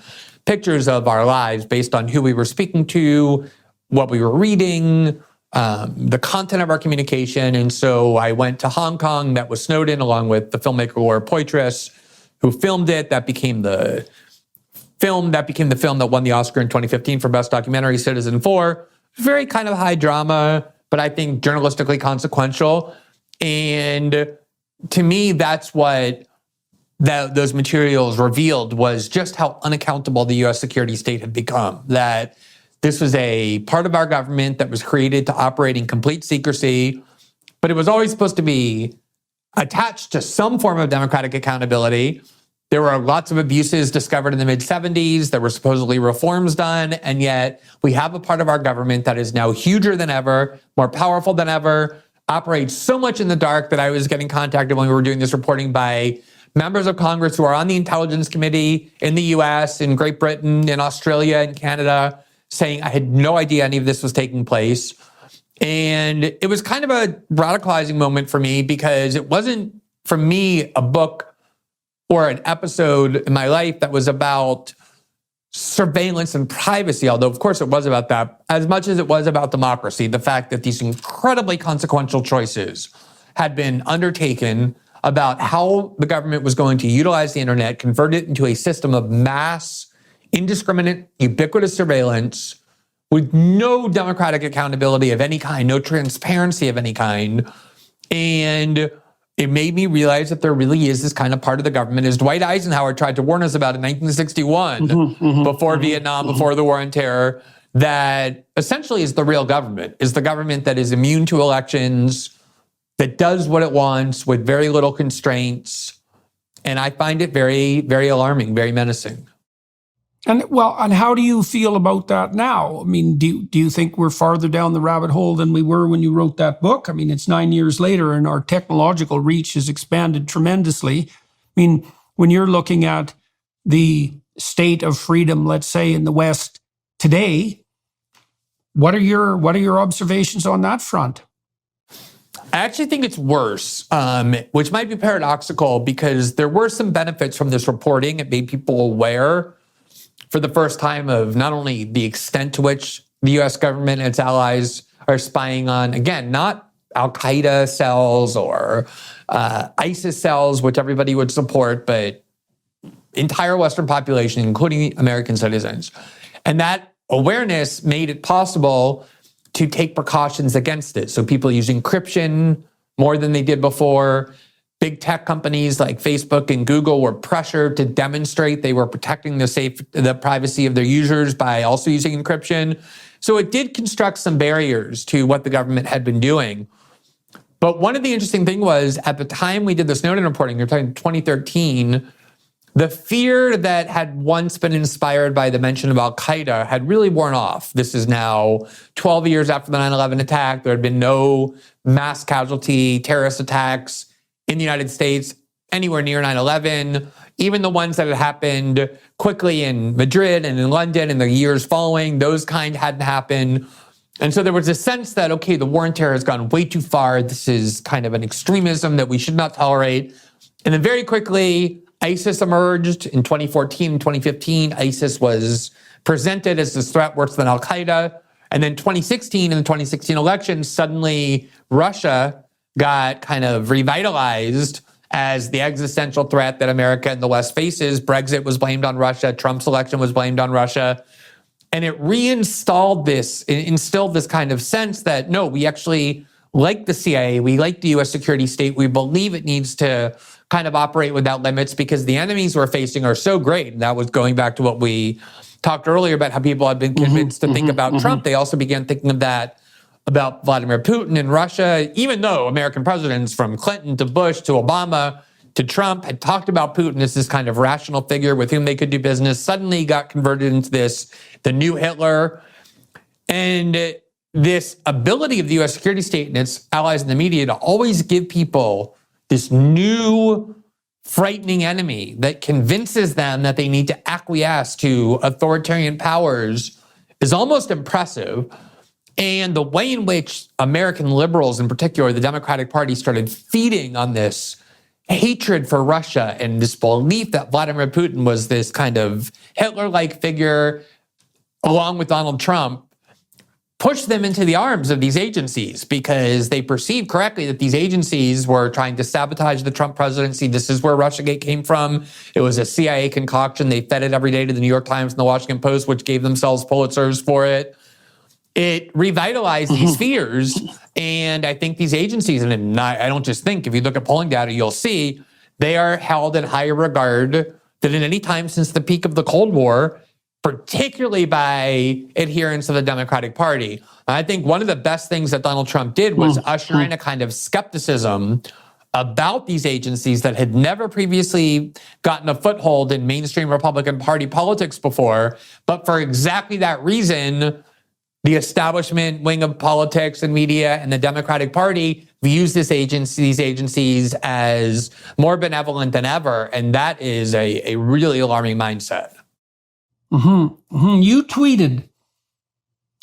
pictures of our lives based on who we were speaking to, what we were reading, the content of our communication. And so I went to Hong Kong, met with Snowden, along with the filmmaker Laura Poitras, who filmed it. That became the film that won the Oscar in 2015 for Best Documentary, Citizen 4. Very kind of high drama, but I think journalistically consequential. And to me, that's what those materials revealed, was just how unaccountable the U.S. security state had become. That this was a part of our government that was created to operate in complete secrecy, but it was always supposed to be attached to some form of democratic accountability. There were lots of abuses discovered in the mid-'70s. There were supposedly reforms done, and yet we have a part of our government that is now huger than ever, more powerful than ever, operates so much in the dark that I was getting contacted when we were doing this reporting by members of Congress who are on the Intelligence Committee in the US, in Great Britain, in Australia, in Canada, saying I had no idea any of this was taking place. And it was kind of a radicalizing moment for me, because it wasn't, for me, a book or an episode in my life that was about surveillance and privacy, although of course it was about that, as much as it was about democracy. The fact that these incredibly consequential choices had been undertaken about how the government was going to utilize the internet, convert it into a system of mass, indiscriminate, ubiquitous surveillance with no democratic accountability of any kind, no transparency of any kind. And it made me realize that there really is this kind of part of the government, as Dwight Eisenhower tried to warn us about in 1961, before Vietnam, before the War on Terror, that essentially is the real government, is the government that is immune to elections, that does what it wants with very little constraints. And I find it very, very alarming, very menacing. And how do you feel about that now? I mean, do you think we're farther down the rabbit hole than we were when you wrote that book? I mean, it's 9 years later and our technological reach has expanded tremendously. I mean, when you're looking at the state of freedom, let's say in the West today, what are your observations on that front? I actually think it's worse, which might be paradoxical, because there were some benefits from this reporting. It made people aware for the first time of not only the extent to which the U.S. government and its allies are spying on, again, not Al-Qaeda cells or ISIS cells, which everybody would support, but entire Western population, including American citizens. And that awareness made it possible to take precautions against it. So people use encryption more than they did before. Big tech companies like Facebook and Google were pressured to demonstrate they were protecting the privacy of their users by also using encryption. So it did construct some barriers to what the government had been doing. But one of the interesting things was, at the time we did the Snowden reporting, you're talking 2013, the fear that had once been inspired by the mention of Al-Qaeda had really worn off. This is now 12 years after the 9/11 attack. There had been no mass casualty terrorist attacks in the United States anywhere near 9/11. Even the ones that had happened quickly in Madrid and in London in the years following, those kind hadn't happened. And so there was a sense that, okay, the war on terror has gone way too far. This is kind of an extremism that we should not tolerate. And then very quickly, ISIS emerged in 2014 and 2015. ISIS was presented as this threat worse than Al-Qaeda. And then 2016, in the 2016 elections, suddenly Russia got kind of revitalized as the existential threat that America and the West faces. Brexit was blamed on Russia. Trump's election was blamed on Russia. And it instilled this kind of sense that, no, we actually like the CIA, we like the US security state, we believe it needs to kind of operate without limits because the enemies we're facing are so great. And that was going back to what we talked earlier about how people have been convinced to think about Trump. They also began thinking of that about Vladimir Putin and Russia, even though American presidents from Clinton to Bush to Obama to Trump had talked about Putin as this kind of rational figure with whom they could do business, suddenly got converted into the new Hitler. And this ability of the US security state and its allies in the media to always give people this new frightening enemy that convinces them that they need to acquiesce to authoritarian powers is almost impressive. And the way in which American liberals, in particular, the Democratic Party, started feeding on this hatred for Russia and this belief that Vladimir Putin was this kind of Hitler-like figure, along with Donald Trump, pushed them into the arms of these agencies because they perceived correctly that these agencies were trying to sabotage the Trump presidency. This is where Russiagate came from. It was a CIA concoction. They fed it every day to the New York Times and the Washington Post, which gave themselves Pulitzers for it. It revitalized these fears. And I think these agencies, and I don't just think, if you look at polling data, you'll see they are held in higher regard than at any time since the peak of the Cold War, particularly by adherents of the Democratic Party. I think one of the best things that Donald Trump did was usher in a kind of skepticism about these agencies that had never previously gotten a foothold in mainstream Republican Party politics before. But for exactly that reason, the establishment wing of politics and media and the Democratic Party views these agencies as more benevolent than ever. And that is a really alarming mindset. You tweeted,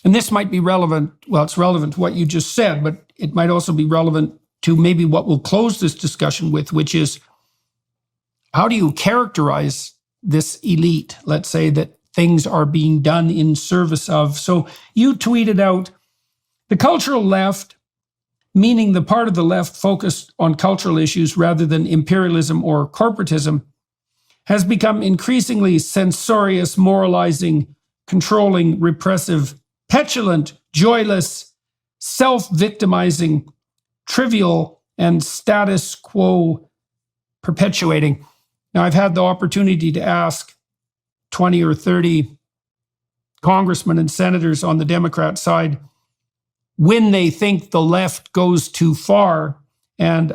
and this might be relevant, well, it's relevant to what you just said, but it might also be relevant to maybe what we'll close this discussion with, which is, how do you characterize this elite? Let's say that things are being done in service of. So you tweeted out, the cultural left, meaning the part of the left focused on cultural issues rather than imperialism or corporatism, has become increasingly censorious, moralizing, controlling, repressive, petulant, joyless, self-victimizing, trivial, and status quo perpetuating. Now, I've had the opportunity to ask 20 or 30 congressmen and senators on the Democrat side when they think the left goes too far. And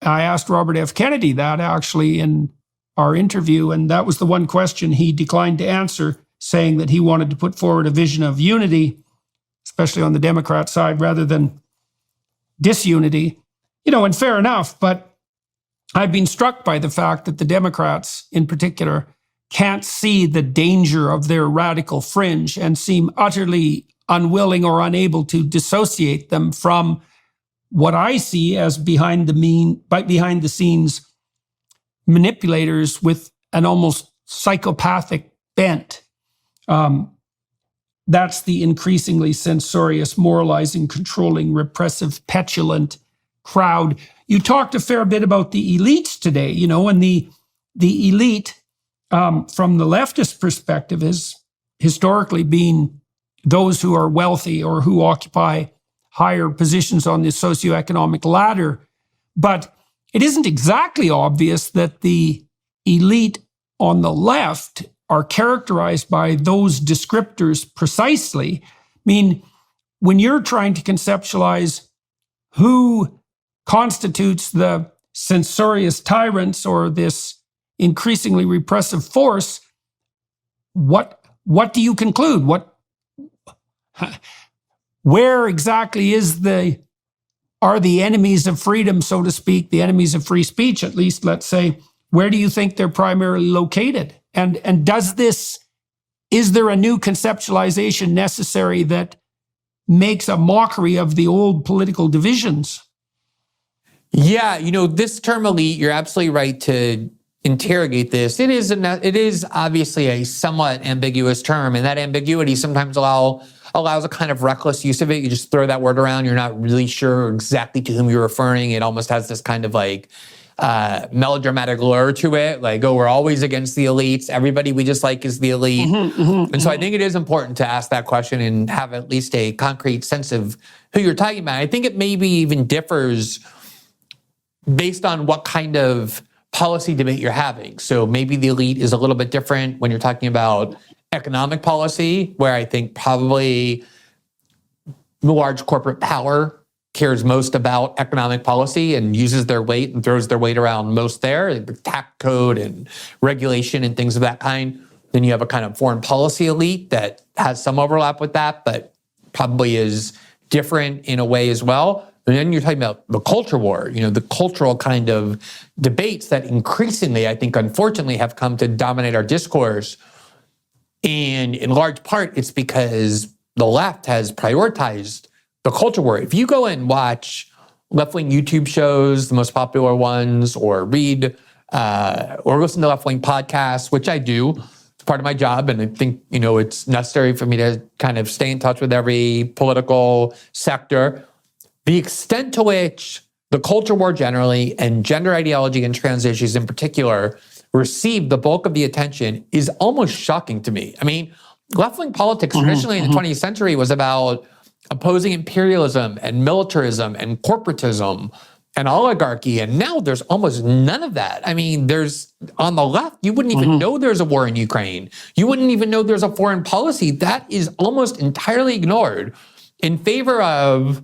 I asked Robert F. Kennedy that actually in our interview, and that was the one question he declined to answer, saying that he wanted to put forward a vision of unity, especially on the Democrat side, rather than disunity. You know, and fair enough, but I've been struck by the fact that the Democrats in particular can't see the danger of their radical fringe and seem utterly unwilling or unable to dissociate them from what I see as behind the scenes manipulators with an almost psychopathic bent. That's the increasingly censorious, moralizing, controlling, repressive, petulant crowd. You talked a fair bit about the elites today, you know, and the elite from the leftist perspective has historically been those who are wealthy or who occupy higher positions on the socioeconomic ladder. But it isn't exactly obvious that the elite on the left are characterized by those descriptors precisely. I mean, when you're trying to conceptualize who constitutes the censorious tyrants or this increasingly repressive force, what do you conclude? Where exactly is the are the enemies of freedom, so to speak, the enemies of free speech, at least, let's say, where do you think they're primarily located? And is there a new conceptualization necessary that makes a mockery of the old political divisions? Yeah, this term elite, you're absolutely right to interrogate this. It is obviously a somewhat ambiguous term, and that ambiguity sometimes allows a kind of reckless use of it. You just throw that word around, you're not really sure exactly to whom you're referring. It almost has this kind of like melodramatic lure to it, like, oh, we're always against the elites. Everybody we dislike is the elite. And so I think it is important to ask that question and have at least a concrete sense of who you're talking about. I think it maybe even differs based on what kind of policy debate you're having. So maybe the elite is a little bit different when you're talking about economic policy, where I think probably the large corporate power cares most about economic policy and uses their weight and throws their weight around most there, the tax code and regulation and things of that kind. Then you have a kind of foreign policy elite that has some overlap with that, but probably is different in a way as well. And then you're talking about the culture war, the cultural kind of debates that increasingly, I think, unfortunately, have come to dominate our discourse. And in large part, it's because the left has prioritized the culture war. If you go and watch left-wing YouTube shows, the most popular ones, or read or listen to left-wing podcasts, which I do, it's part of my job, and I think, it's necessary for me to kind of stay in touch with every political sector. The extent to which the culture war generally and gender ideology and trans issues in particular receive the bulk of the attention is almost shocking to me. I mean, left-wing politics traditionally in the 20th century was about opposing imperialism and militarism and corporatism and oligarchy, and now there's almost none of that. I mean, there's, on the left, you wouldn't even know there's a war in Ukraine. You wouldn't even know there's a foreign policy. That is almost entirely ignored in favor of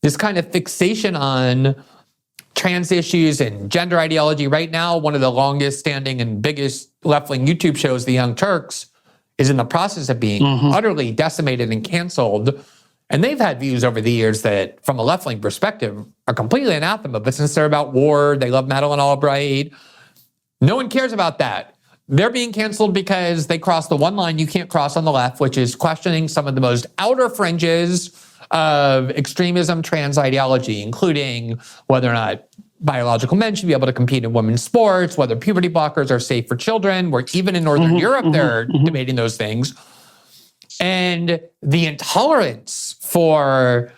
this kind of fixation on trans issues and gender ideology. Right now, one of the longest standing and biggest left-wing YouTube shows, The Young Turks, is in the process of being utterly decimated and canceled. And they've had views over the years that, from a left-wing perspective, are completely anathema. But since they're about war, they love Madeleine Albright, no one cares about that. They're being canceled because they cross the one line you can't cross on the left, which is questioning some of the most outer fringes of extremism, trans ideology, including whether or not biological men should be able to compete in women's sports, whether puberty blockers are safe for children, where even in Northern Europe, they're debating those things. And the intolerance for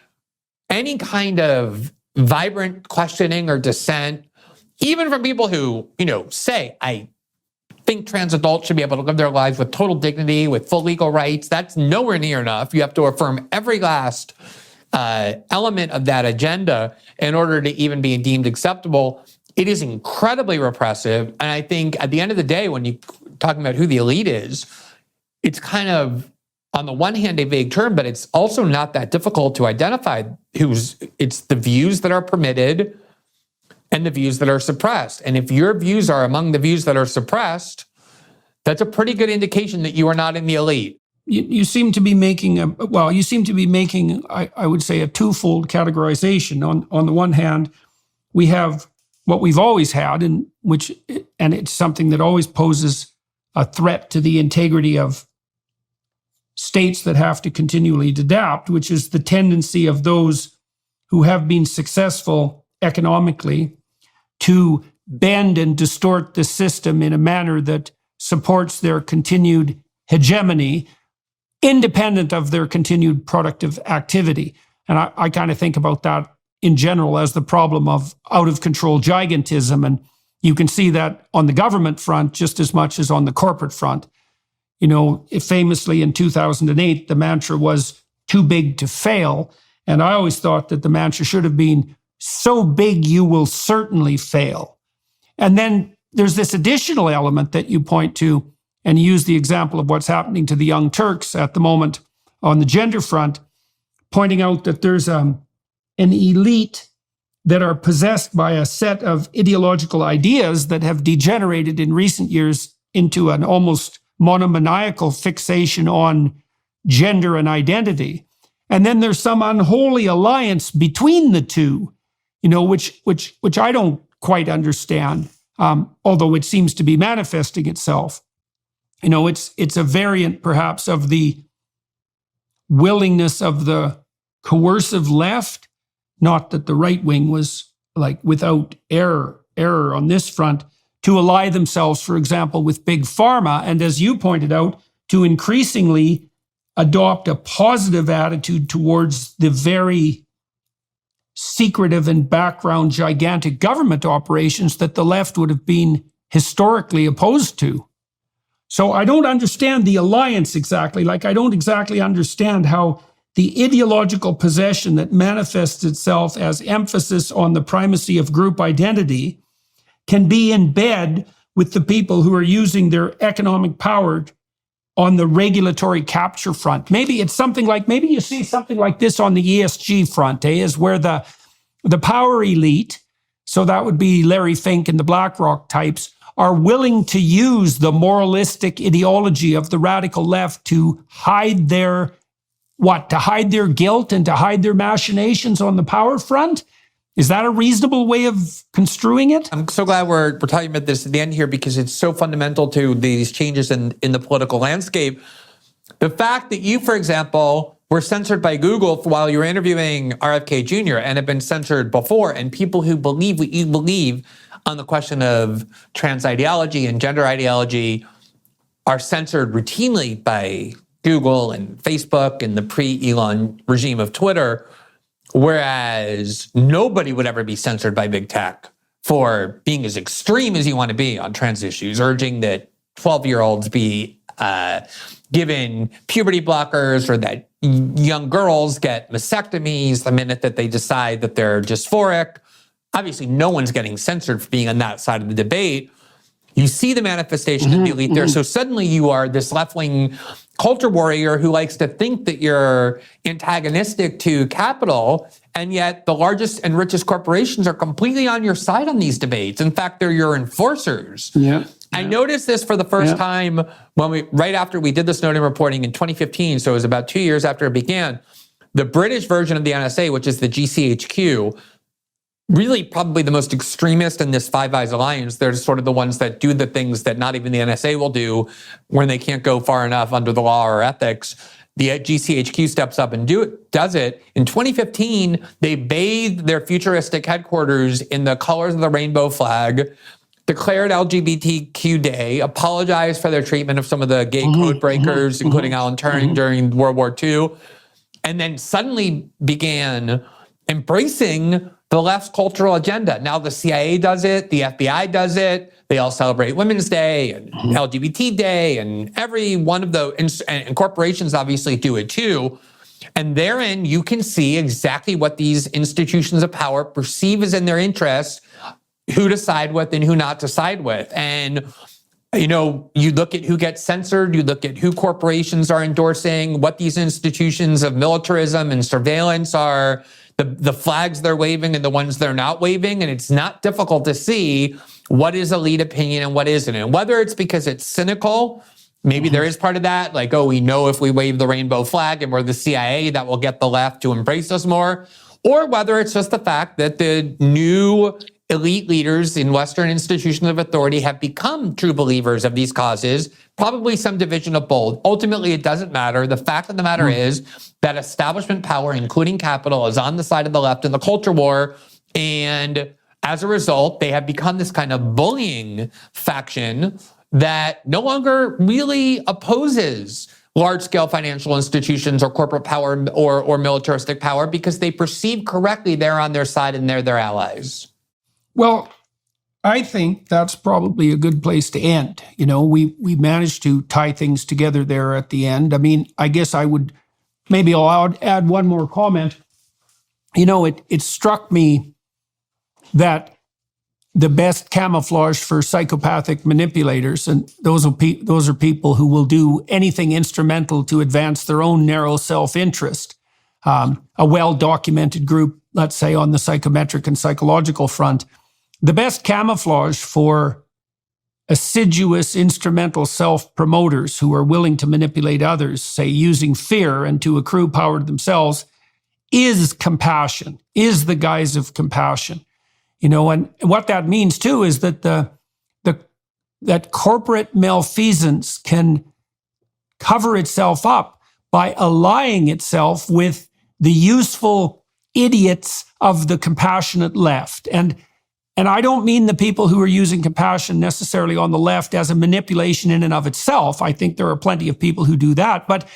any kind of vibrant questioning or dissent, even from people who, say, I think trans adults should be able to live their lives with total dignity, with full legal rights. That's nowhere near enough. You have to affirm every last element of that agenda in order to even be deemed acceptable. It is incredibly repressive. And I think at the end of the day, when you're talking about who the elite is, it's kind of, on the one hand, a vague term, but it's also not that difficult to identify it's the views that are permitted and the views that are suppressed. And if your views are among the views that are suppressed, that's a pretty good indication that you are not in the elite. You seem to be making I would say, a twofold categorization. On the one hand, we have what we've always had, and it's something that always poses a threat to the integrity of states that have to continually adapt, which is the tendency of those who have been successful economically to bend and distort the system in a manner that supports their continued hegemony, independent of their continued productive activity. And I kind of think about that in general as the problem of out-of-control gigantism. And you can see that on the government front just as much as on the corporate front. Famously in 2008, the mantra was too big to fail. And I always thought that the mantra should have been so big you will certainly fail. And then there's this additional element that you point to and use the example of what's happening to the Young Turks at the moment on the gender front, pointing out that there's an elite that are possessed by a set of ideological ideas that have degenerated in recent years into an almost monomaniacal fixation on gender and identity. And then there's some unholy alliance between the two which I don't quite understand, although it seems to be manifesting itself. It's a variant perhaps of the willingness of the coercive left, not that the right wing was like without error on this front, to ally themselves, for example, with big pharma, and as you pointed out, to increasingly adopt a positive attitude towards the very secretive and background gigantic government operations that the left would have been historically opposed to. So I don't understand the alliance exactly. Like, I don't exactly understand how the ideological possession that manifests itself as emphasis on the primacy of group identity can be in bed with the people who are using their economic power on the regulatory capture front. Maybe it's something like, maybe you see something like this on the ESG front, is where the power elite, so that would be Larry Fink and the BlackRock types, are willing to use the moralistic ideology of the radical left to hide their guilt and to hide their machinations on the power front? Is that a reasonable way of construing it? I'm so glad we're talking about this at the end here, because it's so fundamental to these changes in the political landscape. The fact that you, for example, were censored by Google while you were interviewing RFK Jr. and have been censored before, and people who believe what you believe on the question of trans ideology and gender ideology are censored routinely by Google and Facebook and the pre-Elon regime of Twitter, whereas nobody would ever be censored by big tech for being as extreme as you want to be on trans issues, urging that 12-year-olds be given puberty blockers, or that young girls get mastectomies the minute that they decide that they're dysphoric. Obviously, no one's getting censored for being on that side of the debate. You see the manifestation of the elite there. So suddenly you are this left-wing culture warrior who likes to think that you're antagonistic to capital, and yet the largest and richest corporations are completely on your side on these debates. In fact, they're your enforcers. Yeah. I noticed this for the first time right after we did the Snowden reporting in 2015, so it was about 2 years after it began. The British version of the NSA, which is the GCHQ, really probably the most extremist in this Five Eyes alliance. They're sort of the ones that do the things that not even the NSA will do when they can't go far enough under the law or ethics. The GCHQ steps up and does it. In 2015, they bathed their futuristic headquarters in the colors of the rainbow flag, declared LGBTQ Day, apologized for their treatment of some of the gay code breakers, including Alan Turing during World War II, and then suddenly began embracing the left's cultural agenda. Now the CIA does it, the FBI does it, they all celebrate Women's Day and LGBT Day, and every one of the, and corporations obviously do it too. And therein you can see exactly what these institutions of power perceive as in their interest, who to side with and who not to side with. And you look at who gets censored, you look at who corporations are endorsing, what these institutions of militarism and surveillance are, the flags they're waving and the ones they're not waving, and it's not difficult to see what is elite opinion and what isn't. And whether it's because it's cynical, maybe there is part of that, like, oh, we know if we wave the rainbow flag and we're the CIA, that will get the left to embrace us more, or whether it's just the fact that the new elite leaders in Western institutions of authority have become true believers of these causes, probably some division of both. Ultimately, it doesn't matter. The fact of the matter is that establishment power, including capital, is on the side of the left in the culture war. And as a result, they have become this kind of bullying faction that no longer really opposes large-scale financial institutions or corporate power or militaristic power, because they perceive correctly they're on their side and they're their allies. Well, I think that's probably a good place to end. We managed to tie things together there at the end. I mean, I guess I'll add one more comment. It struck me that the best camouflage for psychopathic manipulators, and those are people who will do anything instrumental to advance their own narrow self-interest. A well-documented group, let's say on the psychometric and psychological front, the best camouflage for assiduous instrumental self-promoters who are willing to manipulate others, say using fear and to accrue power to themselves, is compassion, is the guise of compassion. And what that means too is that that corporate malfeasance can cover itself up by allying itself with the useful idiots of the compassionate left. And I don't mean the people who are using compassion necessarily on the left as a manipulation in and of itself. I think there are plenty of people who do that, but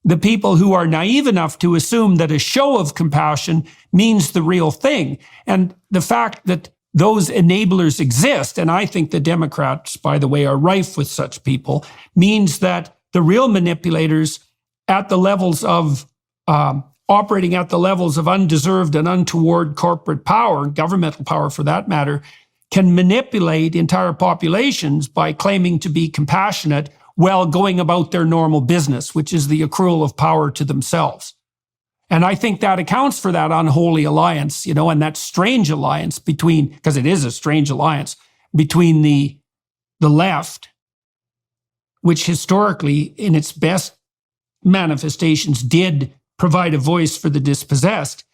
the people who are naive enough to assume that a show of compassion means the real thing. And the fact that those enablers exist, and I think the Democrats, by the way, are rife with such people, means that the real manipulators at the levels of operating at the levels of undeserved and untoward corporate power, governmental power for that matter, can manipulate entire populations by claiming to be compassionate while going about their normal business, which is the accrual of power to themselves. And I think that accounts for that unholy alliance, and that strange alliance between, because it is a strange alliance, between the left, which historically, in its best manifestations, did provide a voice for the dispossessed,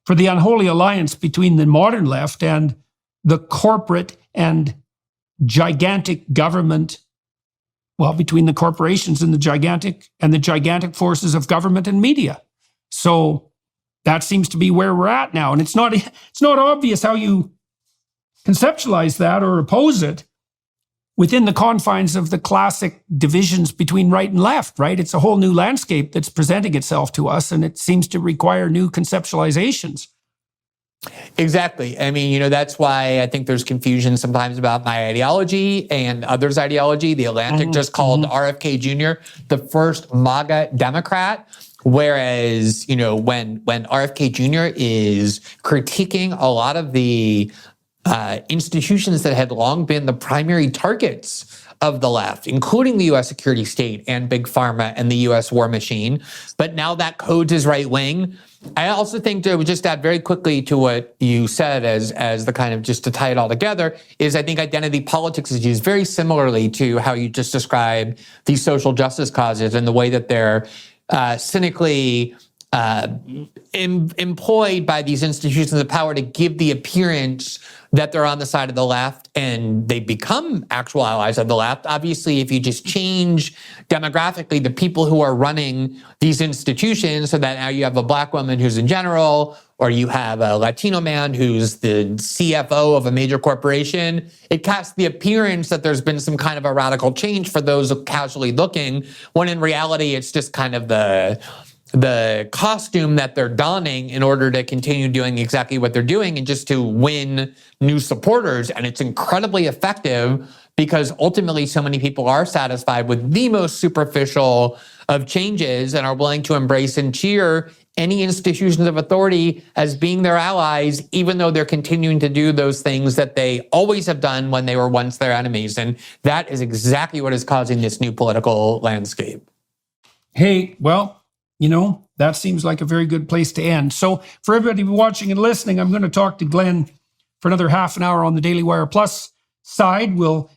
for the unholy alliance between the modern left and the corporate and gigantic government, between the corporations and the gigantic forces of government and media. So that seems to be where we're at now. And it's not obvious how you conceptualize that or oppose it within the confines of the classic divisions between right and left, right? It's a whole new landscape that's presenting itself to us, and it seems to require new conceptualizations. Exactly. I mean, that's why I think there's confusion sometimes about my ideology and others' ideology. The Atlantic just called RFK Jr. the first MAGA Democrat. Whereas, when RFK Jr. is critiquing a lot of the institutions that had long been the primary targets of the left, including the U.S. security state and big pharma and the U.S. war machine, but now that codes as right wing. I also think to just add very quickly to what you said as the kind of just to tie it all together is I think identity politics is used very similarly to how you just described these social justice causes and the way that they're cynically employed by these institutions of power to give the appearance that they're on the side of the left, and they become actual allies of the left. Obviously, if you just change demographically the people who are running these institutions so that now you have a black woman who's in general, or you have a Latino man who's the CFO of a major corporation, it casts the appearance that there's been some kind of a radical change for those casually looking, when in reality, it's just kind of the costume that they're donning in order to continue doing exactly what they're doing and just to win new supporters. And it's incredibly effective because ultimately so many people are satisfied with the most superficial of changes and are willing to embrace and cheer any institutions of authority as being their allies, even though they're continuing to do those things that they always have done when they were once their enemies. And that is exactly what is causing this new political landscape. Hey, well, that seems like a very good place to end. So for everybody watching and listening, I'm going to talk to Glenn for another half an hour on the Daily Wire Plus side. We'll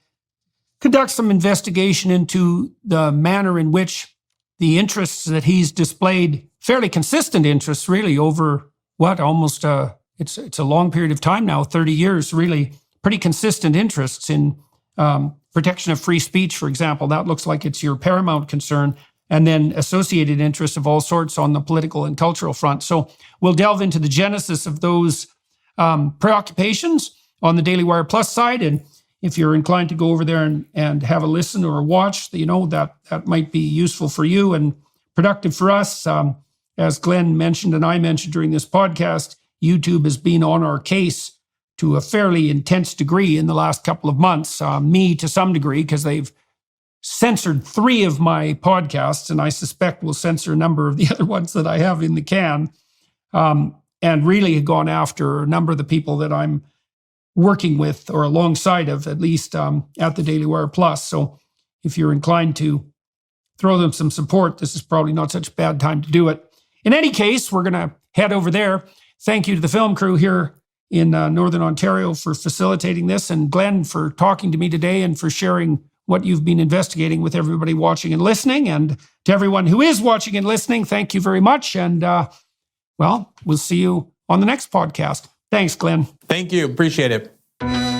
conduct some investigation into the manner in which the interests that he's displayed, fairly consistent interests really over almost it's a long period of time now, 30 years, really pretty consistent interests in protection of free speech, for example. That looks like it's your paramount concern. And then associated interests of all sorts on the political and cultural front. So we'll delve into the genesis of those preoccupations on the Daily Wire Plus side. And if you're inclined to go over there and have a listen or a watch, that might be useful for you and productive for us. As Glenn mentioned and I mentioned during this podcast, YouTube has been on our case to a fairly intense degree in the last couple of months. Me to some degree, because they've censored 3 of my podcasts, and I suspect will censor a number of the other ones that I have in the can, and really have gone after a number of the people that I'm working with or alongside of, at least at the Daily Wire Plus. So if you're inclined to throw them some support, this is probably not such a bad time to do it. In any case, we're going to head over there. Thank you to the film crew here in Northern Ontario for facilitating this, and Glenn for talking to me today and for sharing what you've been investigating with everybody watching and listening. And to everyone who is watching and listening, thank you very much. And Well, we'll see you on the next podcast. Thanks, Glenn. Thank you. Appreciate it.